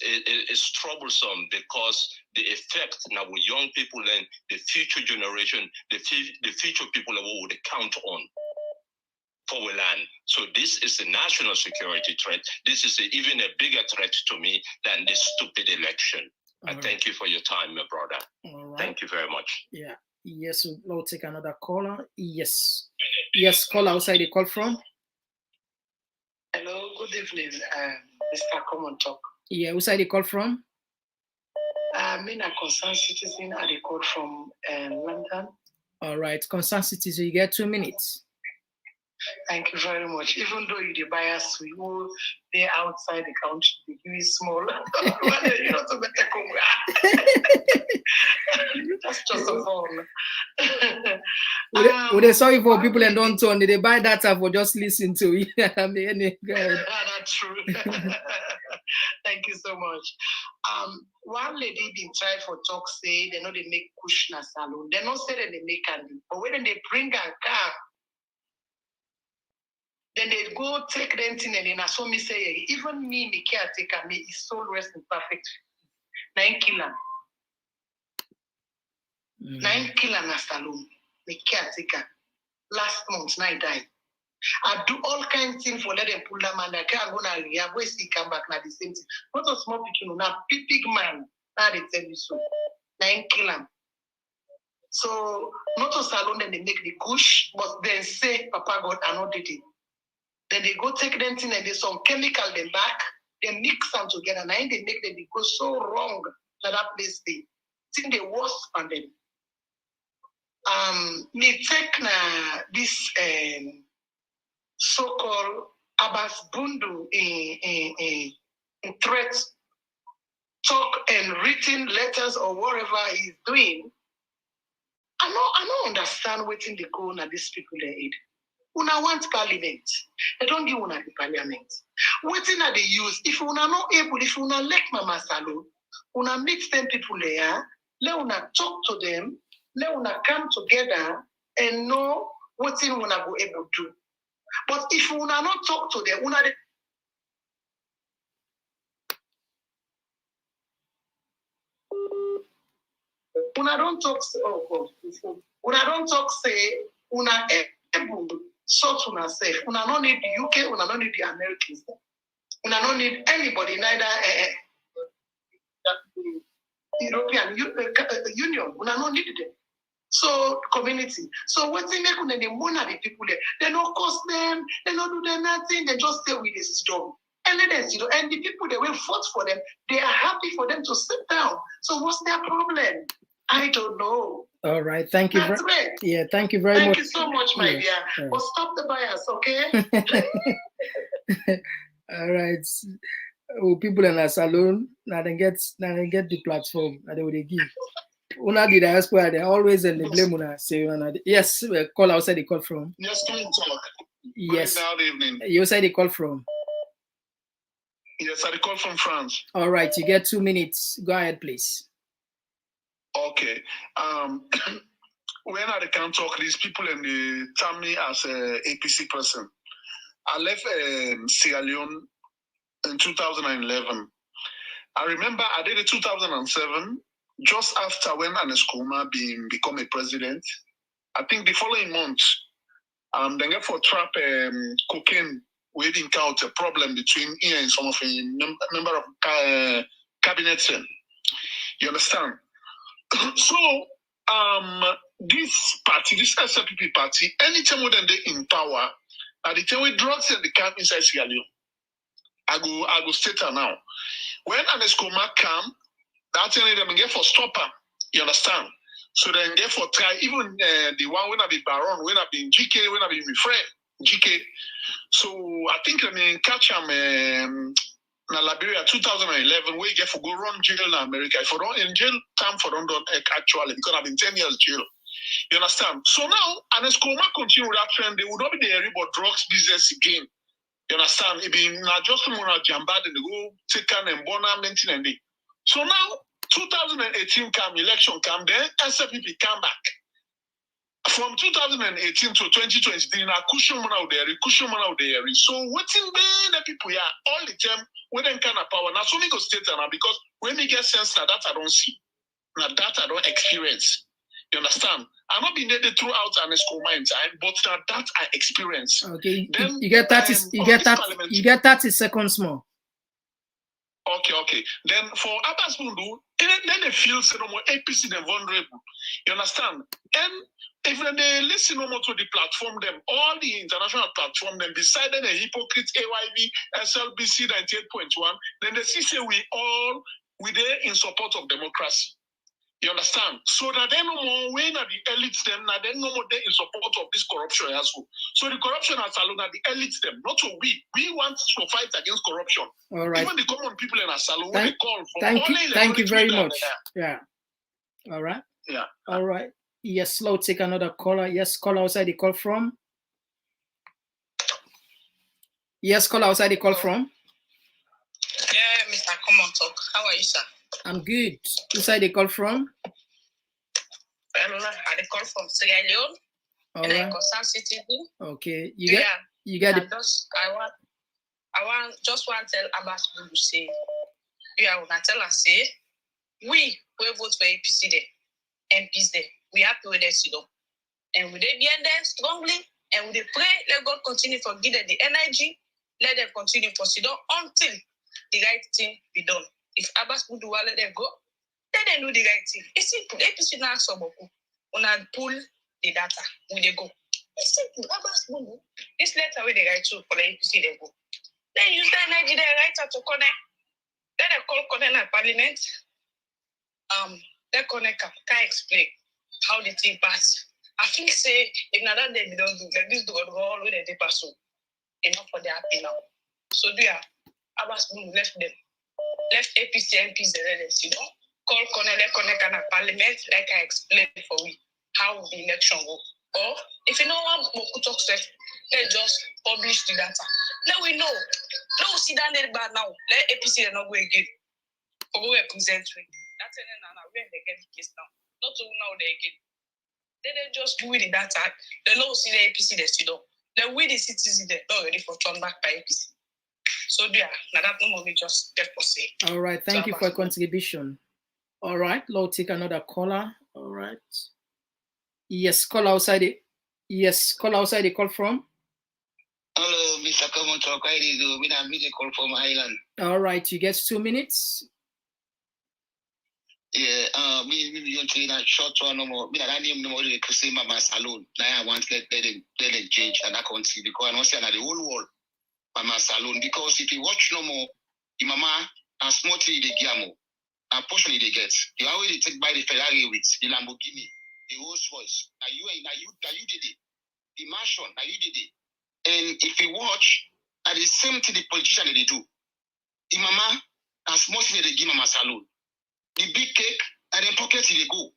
troublesome because the effect now with young people and the future generation, the future people that we would count on for our land. So this is a national security threat. This is even a bigger threat to me than this stupid election. I thank you for your time, my brother. All right. Thank you very much. Yeah. Yes, we'll take another caller. Yes. Yes, caller outside the call from. Hello, good evening, Mr. Komon-Tok. Yeah, outside the call from? I'm a concerned citizen. I call from London. All right, concerned citizen, you get 2 minutes. Thank you very much. Even though you're the bias, we all they outside the country, they give you small. You know, to make That's just a phone. They sorry for people and don't turn. They buy data for just listen to it. That's true. Thank you so much. One lady been trying for talk say they know they make Kushna salon. They not say that they make candy, but when they bring a car. Then they go take them thing and then I saw me say, even me caretaker, me is soul rest in perfect 9 kilo. 9 kilo na salon, me caretaker. Last month, I died. I do all kinds of things for let them pull them and I can't go now. I go see come back now the same thing. Not a small people, now big man. Now they tell you so. 9 kilo. So not a salon, then they make the kush, but then say, Papa God, I not did it. Then they go take them thing and they some chemical them back, they mix them together. Now they make them go so wrong that place they think they worse on them. Me take this so-called Abbas Bundu in threat talk and written letters or whatever he's doing. I don't understand what in the corner these people they eat. Una want parliament. They don't give una the parliament. Waiting at the use. If una not able, if una let Mama Salo, una meet 10 people there, let una talk to them, let una come together and know what thing una go able to do. But if una not talk to them, una don't talk. Oh God! Una don't talk. Say una able. Sort on herself. Una don't need the UK, una don't need the Americans. Una don't need anybody, neither European Union. Una don't need them. So community. So what they make when they mourn the people there, they don't cost them, they don't do them nothing, they just stay with this job. And let us, and the people that will vote for them, they are happy for them to sit down. So what's their problem? I don't know. All right, thank you. Yeah, thank you very much. Thank you so much, my dear. Yeah. But stop the bias, okay? All right. Oh, people in a salon, now they get the platform, and they will give. Una the diaspora, they always in the blame una say yes, call outside the call from. Yes, talk. Yes. Good evening. You outside the call from. Yes, I call from France. All right, you get 2 minutes. Go ahead, please. Okay. When I can talk, these people and they term me as a APC person. I left Sierra Leone in 2011. I remember I did it 2007, just after when Ernest Koroma become a president. I think the following month, they get for trap cocaine waiting out a problem between here and some of the member of cabinet. You understand? So this party, this SLPP party, anytime when they in power, at the time with drugs and the camp inside Sierra Leone, I go state her now. When Ernest Koroma come, that's only them get for stopper. You understand? So then get for try even the one when I be Baron, when I be in GK, when I be my friend GK. So I think I mean catch him in Liberia 2011, where you get for go run jail in America. For don't in jail time for don't actually because I've been 10 years jail. You understand? So now Ernest Koroma continue that trend. They would not be there about drugs business again. You understand? It be not just someone jambad and they go take an and bona maintain and so now 2018 come, election come, then SLPP come back. From 2018 to 2020, now cushion man out there. So what's in the people here all the time when they kind of power. Now so me go state now because when me get sense now that I don't see, now that I don't experience. You understand? I'm not being there throughout Ernest Koroma in time, but now that I experience. Okay, then you get 30. You get 30 seconds more. Okay. Then for Abbas Bundu, then they feel no more APC than vulnerable. You understand? And if they listen no more to the platform, them all the international platform, them beside them a hypocrite AYB, SLBC 98.1, then they see say we there in support of democracy. You understand? So that they no more when the elites them, now they no more there in support of this corruption as well. So the corruption has alone at the elites them, not so we. We want to fight against corruption. All right. Even the common people in Asalo, when they call for thank you very much. Yeah. All right. Yeah. All right. Yes, slow. Take another caller. Yes, caller outside the call from. Yes, caller outside the call from. Yeah, Mr. Komon-Tok. How are you, sir? I'm good. Outside the call from. I call from Sierra Leone. All and right. I concern citizen. Okay. You get it. I want to tell Abbas Bundu say, I want to tell us say, we vote for APC there, MPs there. We have to let them and we they be there strongly, and we they pray, let God continue to give them the energy, let them continue to sit down until the right thing be done. If Abbas Bundu will let them go, let them do the right thing. It's simple. APC now so on a pull the data when they go. It's simple. Abbas Bundu, this letter where they write to for the APC they go. Then use the energy they write to connect. Then they call connect at parliament. They connect can explain how the thing pass. I think say if not that they don't do like this, do all with the pass so enough for their happy now. So Abbas Bundu left APC MPs there, you know. Call connect at parliament like I explained for we how the election go. Or if you know what boycotts stuff, let's just publish the data. Let we know. Let we see that bad now. Let APC not go again. For go represent me. That's when they get the case now. Not to now they again. They just do with the data. They know see the APC they still don't. Then we the citizens they not ready for turn back by APC. So now that no more we just get for say. All right, thank you for your contribution. All right, Lord, take another caller. All right. Yes, call outside the. Yes, call outside the call from. Hello, Mr. Komon-Tok. I need a call from Ireland. All right, you get 2 minutes. Yeah, me you train a short one no more. Me that name no more the say Mama Salon. Now I want let them change and I can't see because I don't see the whole world Mama Salon because if you watch no more, the Mama and small thing they get more. And portion they get. You already take by the Ferrari with the Lamborghini, the Rolls Royce. Now you did it. The mansion, now you did it. And if you watch, at the same thing the politician they do. The Mama and small thing they give Mama Salon. The big cake and then pocket they go.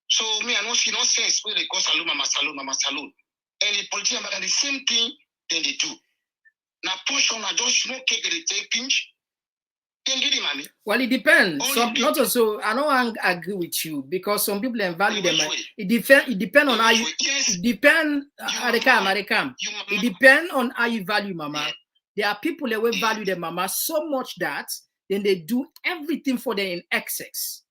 So me I don't see no sense where they call Salon, Mama Salon. And the politician but the same thing then they do. Now portion I just small cake they take pinch Well, it depends. Some not also. I don't agree with you because some people value them. It depend on how you. It depend. Arekam. It depend on how you value mama. There are people that will value their mama so much that then they do everything for them in excess.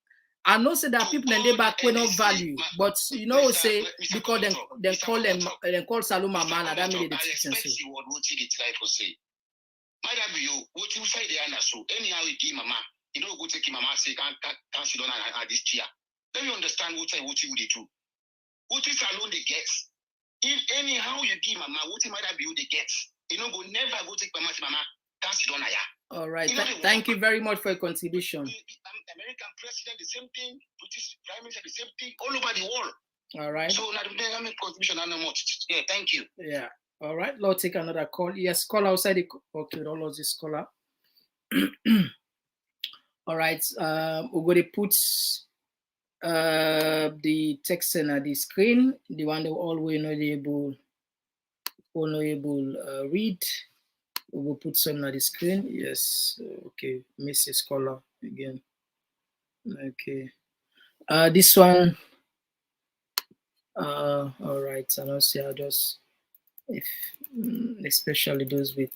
I know say that people in the back will not value, but you know say because they call them Saluma man, and that means it's Madam, you what you say the answer so anyhow we give mama, you know go take mama say can't sit down at this chair. Let me understand what you would do. What is alone they get? If anyhow you give mama, what might be you they get? You know go never go take mama can't sit down here. All right. Thank you very much for your contribution. American president, the same thing. British prime minister, the same thing. All over the world. All right. So now I make contribution and no much. Yeah, thank you. Yeah. All right. Let's take another call. Yes, call outside the. Okay, don't lose this caller. All right. We're going to put the text at the screen. The one that always not able read. We will put some at the screen. Yes. Okay. Mrs. Caller again. Okay. This one. All right. I don't see. I just if especially those with.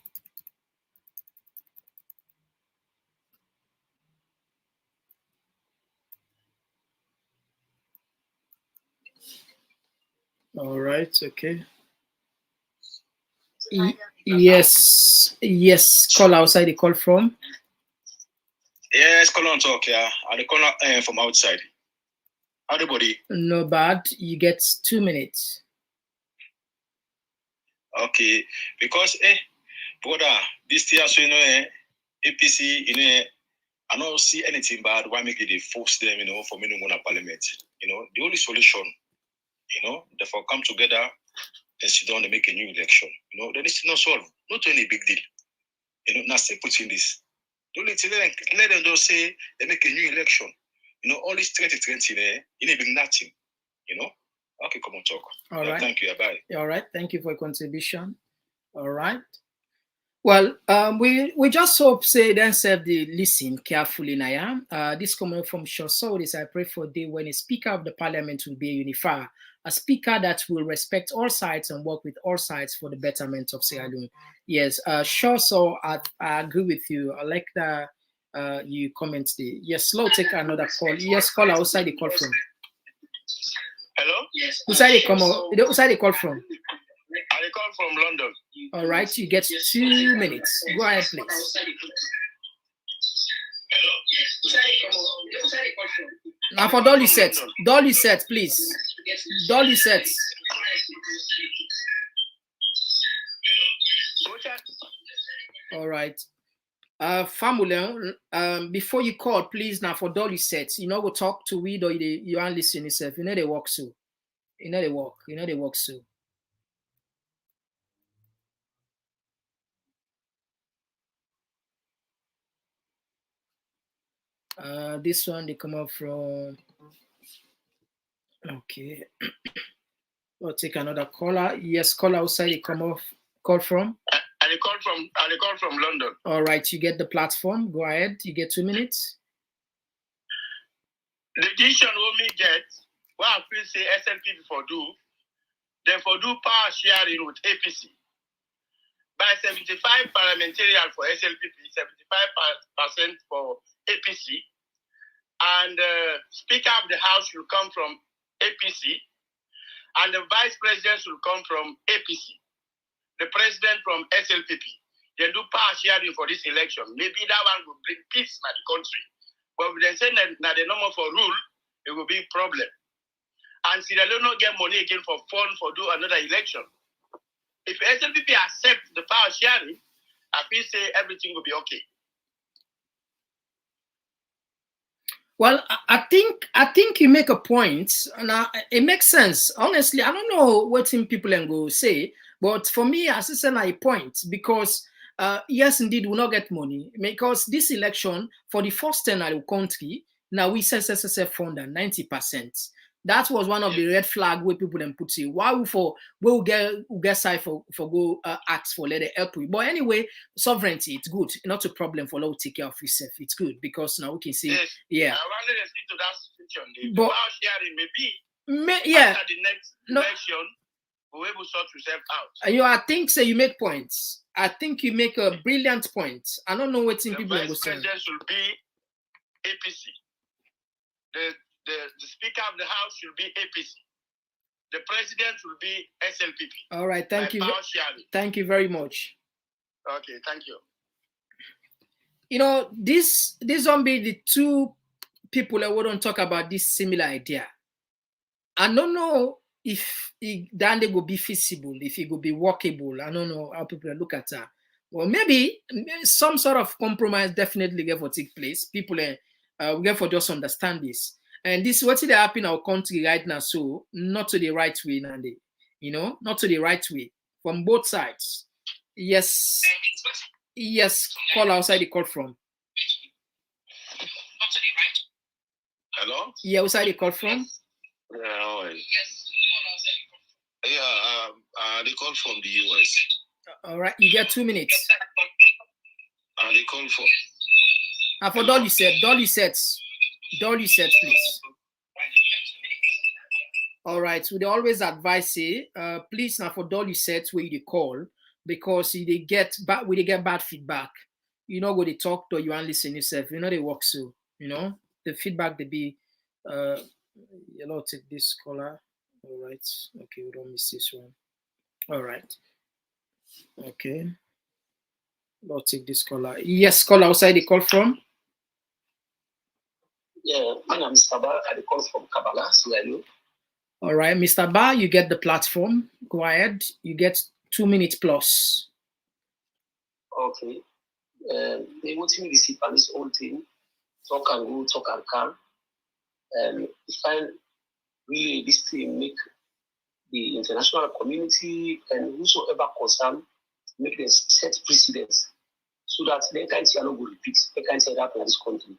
All right. Okay. Yes. Call outside. The call from. Yes, Komon-Tok. Yeah, I call from outside. Everybody. No bad. You get 2 minutes. Okay, because brother, this year so APC I don't see anything bad. Why make it force them for me to go to parliament? The only solution therefore come together and sit down and make a new election. Then it's not solved. Not any big deal. Now say put in this. The only thing let them just say they make a new election. All this 2020 there, it ain't been nothing. Okay, Komon-Tok. All right. Thank you. Bye. All right. Thank you for your contribution. All right. Well, we just hope say then serve the listen carefully now. This coming from Shoso is I pray for a day when a speaker of the parliament will be a unifier, a speaker that will respect all sides and work with all sides for the betterment of Sierra Leone. Yes, Shoso, I agree with you. I like that you comment there. Yes, slow take another call. Yes, call outside the call from. Hello? Yes. Outside the call from. I call from London. All right, you get 2 minutes. Go ahead, please. Now for Dolly set, please. Dolly set. All right. Family, before you call, please now for Dolly sets. We'll talk to we or you aren't listening yourself. They work so. They work so. This one they come up from. Okay. We'll take another caller. Yes, caller outside. They come off. Call from. I call from London. All right, you get the platform. Go ahead. You get 2 minutes. The decision we get. What I feel say SLP for do. Then for do power sharing with APC. By 75 parliamentarian for SLPP, 75% for APC, and Speaker of the House will come from APC, and the Vice President will come from APC, the President from SLPP. They do power sharing for this election. Maybe that one will bring peace in the country. But if they say that the number for rule, it will be a problem. And Sierra Leone not get money again for fund for do another election. If SLPP accept the power sharing, I feel say everything will be okay. Well, I think you make a point, and it makes sense. Honestly, I don't know what people can go say, but for me, I see a point because yes, indeed, we'll not get money because this election for the first time in the country now we SSSF fund at 90%. That was one of the red flag where people then put it. Why we get side for go ask for let it help you. But anyway, sovereignty, it's good. Not a problem for law take care of yourself. It's good because now we can see. Yes. Yeah. I want to see to that situation. But power sharing yeah. After the next election, we'll able to sort yourself out. I think so. You make points. I think you make a brilliant point. I don't know what people the are vice saying. president should be APC. The speaker of the house should be APC. The president will be SLPP. All right, thank you. Thank you very much. Okay, thank you. You know, this won't be the two people that wouldn't talk about this similar idea. I don't know if then they will be feasible, if it will be workable. I don't know how people look at that. Well, maybe some sort of compromise definitely get for take place. People we get for just understand this. And this is what's happening in our country right now. So not to the right way, Nande. You know, not to the right way. From both sides. Yes. Yes. Call outside the call from. Hello? Yeah, outside the call from. Yeah, they call from the US. All right, you get 2 minutes. They call for. For Dolly sets, please. All right, so they always advise please now for Dolly sets where you call because they get bad feedback. You know go they talk to you and listen yourself. You know they work so. You know the feedback they be. You'll take this caller. All right. Okay, we don't miss this one. All right. Okay. I'll take this caller. Yes, caller outside the call from. Yeah, my name is Mr. Bar. I call from Kabbalah, Sierra. All right, Mr. Bar, you get the platform. Go ahead. You get 2 minutes plus. Okay. They want me to see this whole thing. Talk and go, talk and come. If I really this thing make the international community and whosoever concerned make them set precedents so that they can't say I will repeat. They can't say that in this country.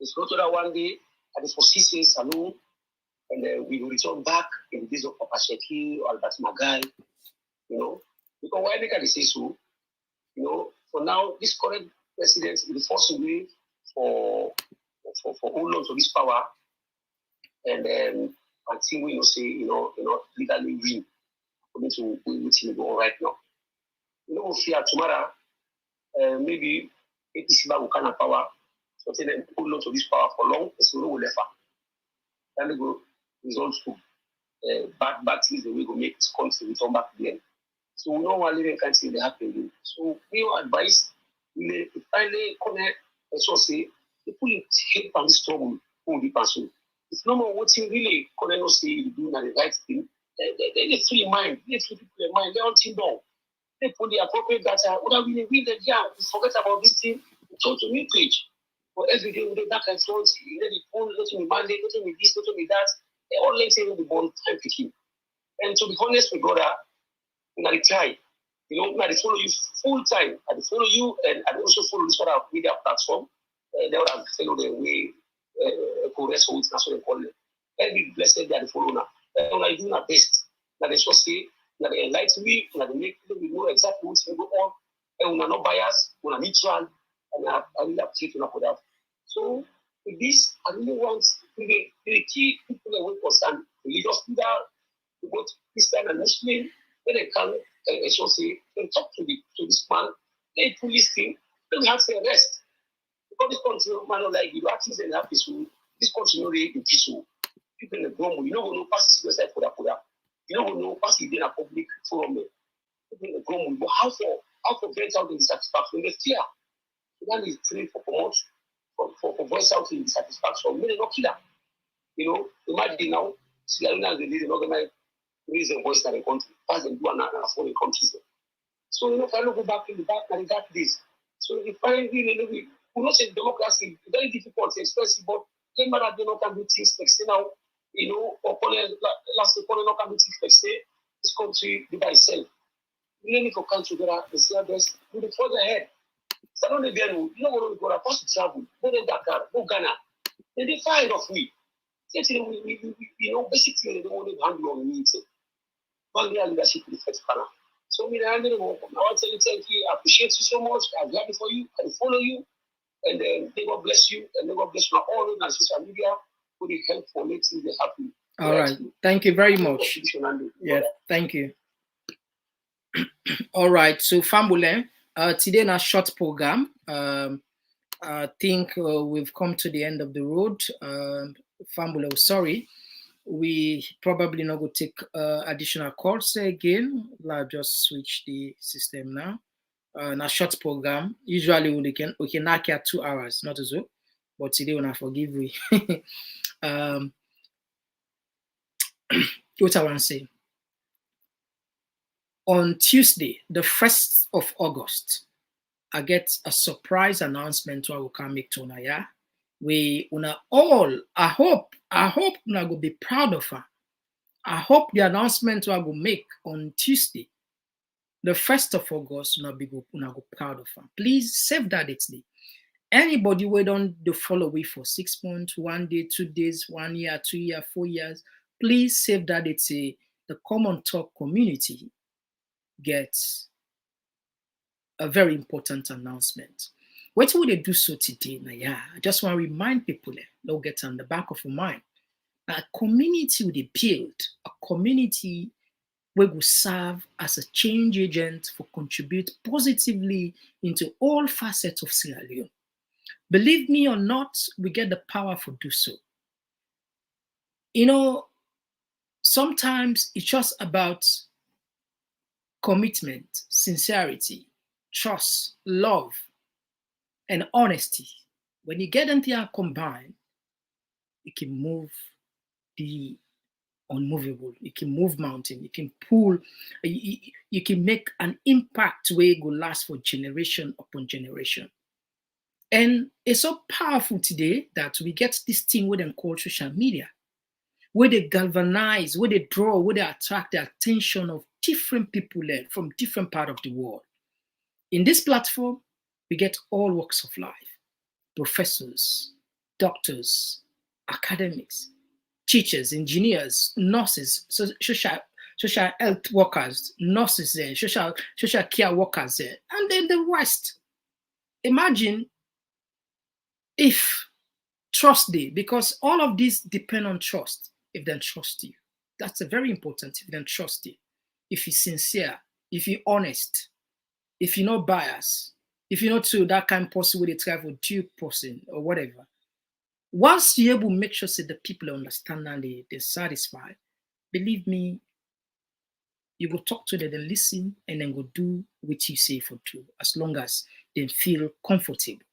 It's not that one day at the 6 years alone, and we will return back in the days of Papa Sheki or Albert Magai, you know. Because why they can say so? You know, for now, this current president is the first way for hold on to this power, and until we say legally win according to which we go right now. You know, fear tomorrow, maybe APC will come of power, so then hold on to this power for long, so no will left. Then they go result to bad things the way we make this country return back again. So we don't want to live can't see they happen. So we advise we finally connect and so say people help on this trouble who be person. It's no more what you really connect say you do the right thing. They free mind, they free people their mind, they all think down. They put the appropriate data, what we read the we forget about this thing, we turn to new page. But every day we go back and forth, let the phone, let me Monday, let me this, let me that. They all let him be born time picking. And to be honest with brother, I try. You know, I follow you full time. I follow you and I also follow this sort of media platform. They would have follow the way progress with national call it. Every blessed day I follow now. And I do my best. Now they just say, now they enlighten me, now they make me know exactly what's going on. And we're not biased, we're neutral, and I really appreciate you for that. So with this, I really want the key people that will concern religious leader, both Christian and Muslim, when they come and so say, and talk to this man, they pull this thing, then we have to arrest. Because this country, man, like you artists and have peaceful, this country not really peaceful. People in the Gromo, you don't know pass this website for that. You don't know pass it in a public forum. People in the Gromo, but how for get out in dissatisfaction? The fear. One is trained for promote, for voice out in dissatisfaction. Many no killer. You know, imagine now, Sierra Leone they did organize raise a voice in the country, pass and do another foreign countries. So you know, if I go back in the back and got this. So if I really we not say democracy, very difficult to express it, but they can do things like say now, you know, or last opponent can do things like say this country by itself. We need to come together and say this, do the further ahead. So you don't want to go across the travel, go to Dakar, go Ghana. They find of we. You know, basically, they don't want to handle on meeting. But their leadership is the first panel. So, I want to thank you. I appreciate you so much. I'm glad for you. I follow you. And may God bless you. And may God bless you all over social media for the help for making you happy. All right. Thank you very much. Yeah, thank you. All right. So, Fambule, today in a short program, I think we've come to the end of the road. Fambule, sorry. We probably not going to take additional calls again. I'll just switch the system now. In a short program, usually we can knock out 2 hours, not as well. But today when I forgive we. What I want to say. On Tuesday, the 1st of August, I get a surprise announcement I will come make to Unaya. We una all, I hope una go be proud of her. I hope the announcement I will make on Tuesday, the 1st of August, una go proud of her. Please save that date. Anybody who don't follow me for 6 months, 1 day, 2 days, 1 year, 2 years, 4 years, please save that date. The Komon-Tok community gets a very important announcement. What will they do so today? Now, yeah, I just want to remind people, they'll get on the back of your mind. A community will be built, a community where will serve as a change agent for contribute positively into all facets of Sierra Leone. Believe me or not, we get the power to do so. You know, sometimes it's just about commitment, sincerity, trust, love, and honesty. When you get them together combined, it can move the unmovable. It can move mountain. It can pull. You can make an impact where it will last for generation upon generation. And it's so powerful today that we get this thing with them called social media, where they galvanize, where they draw, where they attract the attention of different people from different parts of the world. In this platform, we get all walks of life: professors, doctors, academics, teachers, engineers, nurses, social health workers, nurses there, social care workers there, and then the rest. Imagine if trust day, because all of these depend on trust. If they trust you, that's a very important. If they trust you, if you're sincere, if you're honest, if you're not biased, if you're not to that kind of person with a try for due person or whatever. Once you're able to make sure that the people understand and they're satisfied, believe me, you go talk to them, they listen, and then go do what you say for do, as long as they feel comfortable.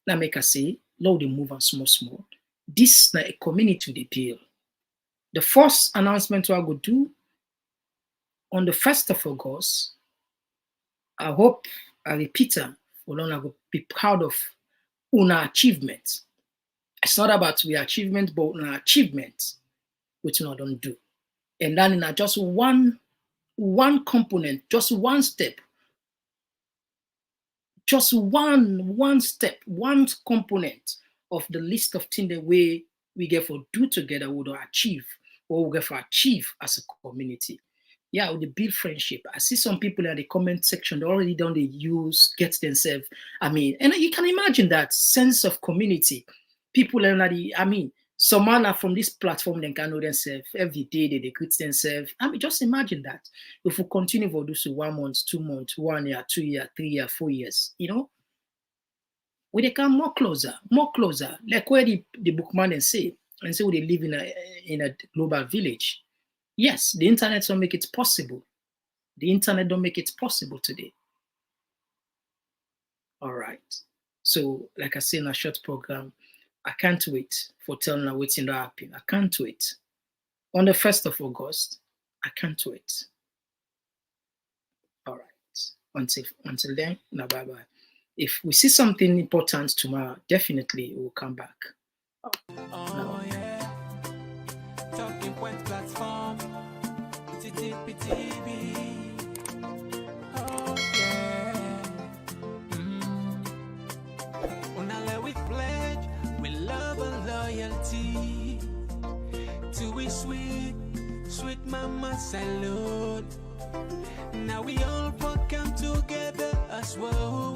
Now make us say, Lord, they move on small. This is a community they build. The first announcement I will do on the 1st of August, I hope I repeat them, for long I will be proud of our achievement. It's not about our achievement, but our achievement, which we don't do. And then in just one component, just one step, just one step, one component of the list of things that we get for do together would achieve, or we get for achieve as a community. Yeah, with the build friendship. I see some people in the comment section, they already done the use, get themselves. And you can imagine that sense of community. People are already, someone are from this platform, they can know themselves every day, they greet themselves. Just imagine that. If we continue to do so 1 month, 2 months, 1 year, 2 years, 3 years, 4 years, we become more closer, like where the bookman say, and say they live in a global village. Yes, the internet don't make it possible. The internet don't make it possible today. All right. So, like I say in a short program, I can't wait for telling her what's in the happen. I can't wait. On the 1st of August, I can't wait. All right. Until then, now bye-bye. If we see something important tomorrow, definitely we'll come back. Yeah. Talking point platform. TTPTV. Oh yeah. Unale we pledge, we love and loyalty. to we sweet, sweet mama salute. Now we all come together as well.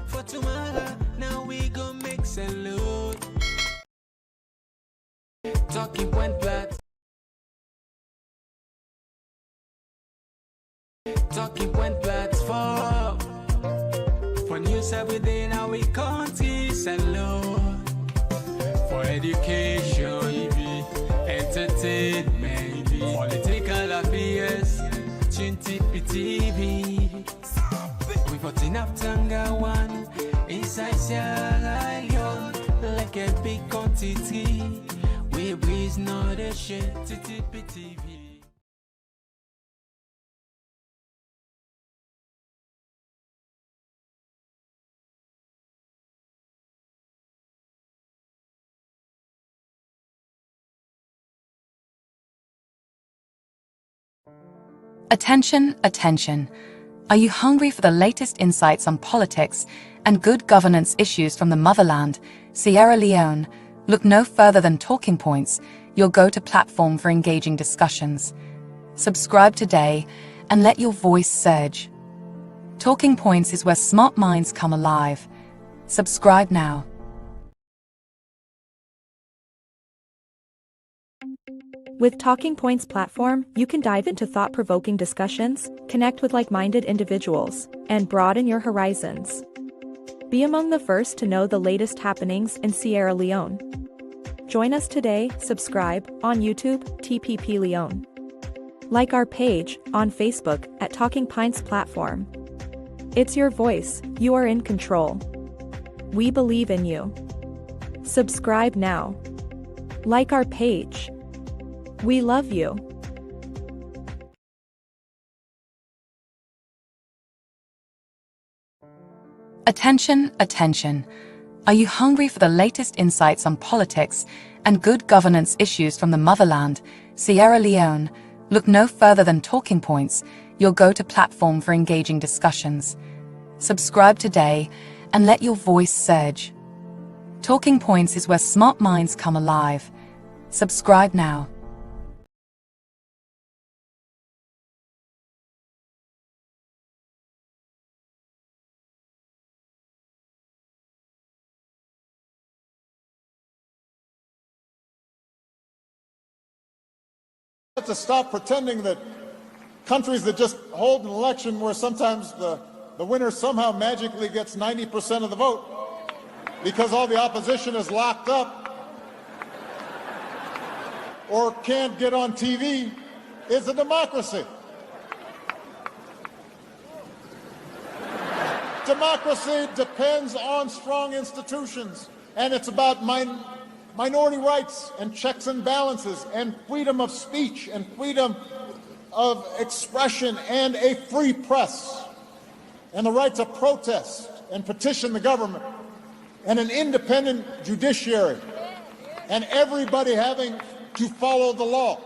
For tomorrow, now we go make salute. Talking point black. Talking point platform. For news every day now we country salute. For education, entertainment, political affairs, TV. We got enough Tanga one inside Sierra Leone, like a big quantity. We breeze not a shit, TV. Attention, attention. Are you hungry for the latest insights on politics and good governance issues from the motherland, Sierra Leone? Look no further than Talking Points, your go-to platform for engaging discussions. Subscribe today and let your voice surge. Talking Points is where smart minds come alive. Subscribe now. With Talking Points platform, you can dive into thought-provoking discussions, connect with like-minded individuals, and broaden your horizons. Be among the first to know the latest happenings in Sierra Leone. Join us today, subscribe, on YouTube, TPP Leone. Like our page, on Facebook, at Talking Points platform. It's your voice, you are in control. We believe in you. Subscribe now. Like our page. We love you. Attention, attention. Are you hungry for the latest insights on politics and good governance issues from the motherland, Sierra Leone? Look no further than Talking Points, your go-to platform for engaging discussions. Subscribe today and let your voice surge. Talking Points is where smart minds come alive. Subscribe now. To stop pretending that countries that just hold an election where sometimes the winner somehow magically gets 90% of the vote because all the opposition is locked up or can't get on TV is a democracy. Democracy depends on strong institutions, and it's about minority rights and checks and balances and freedom of speech and freedom of expression and a free press and the right to protest and petition the government and an independent judiciary and everybody having to follow the law.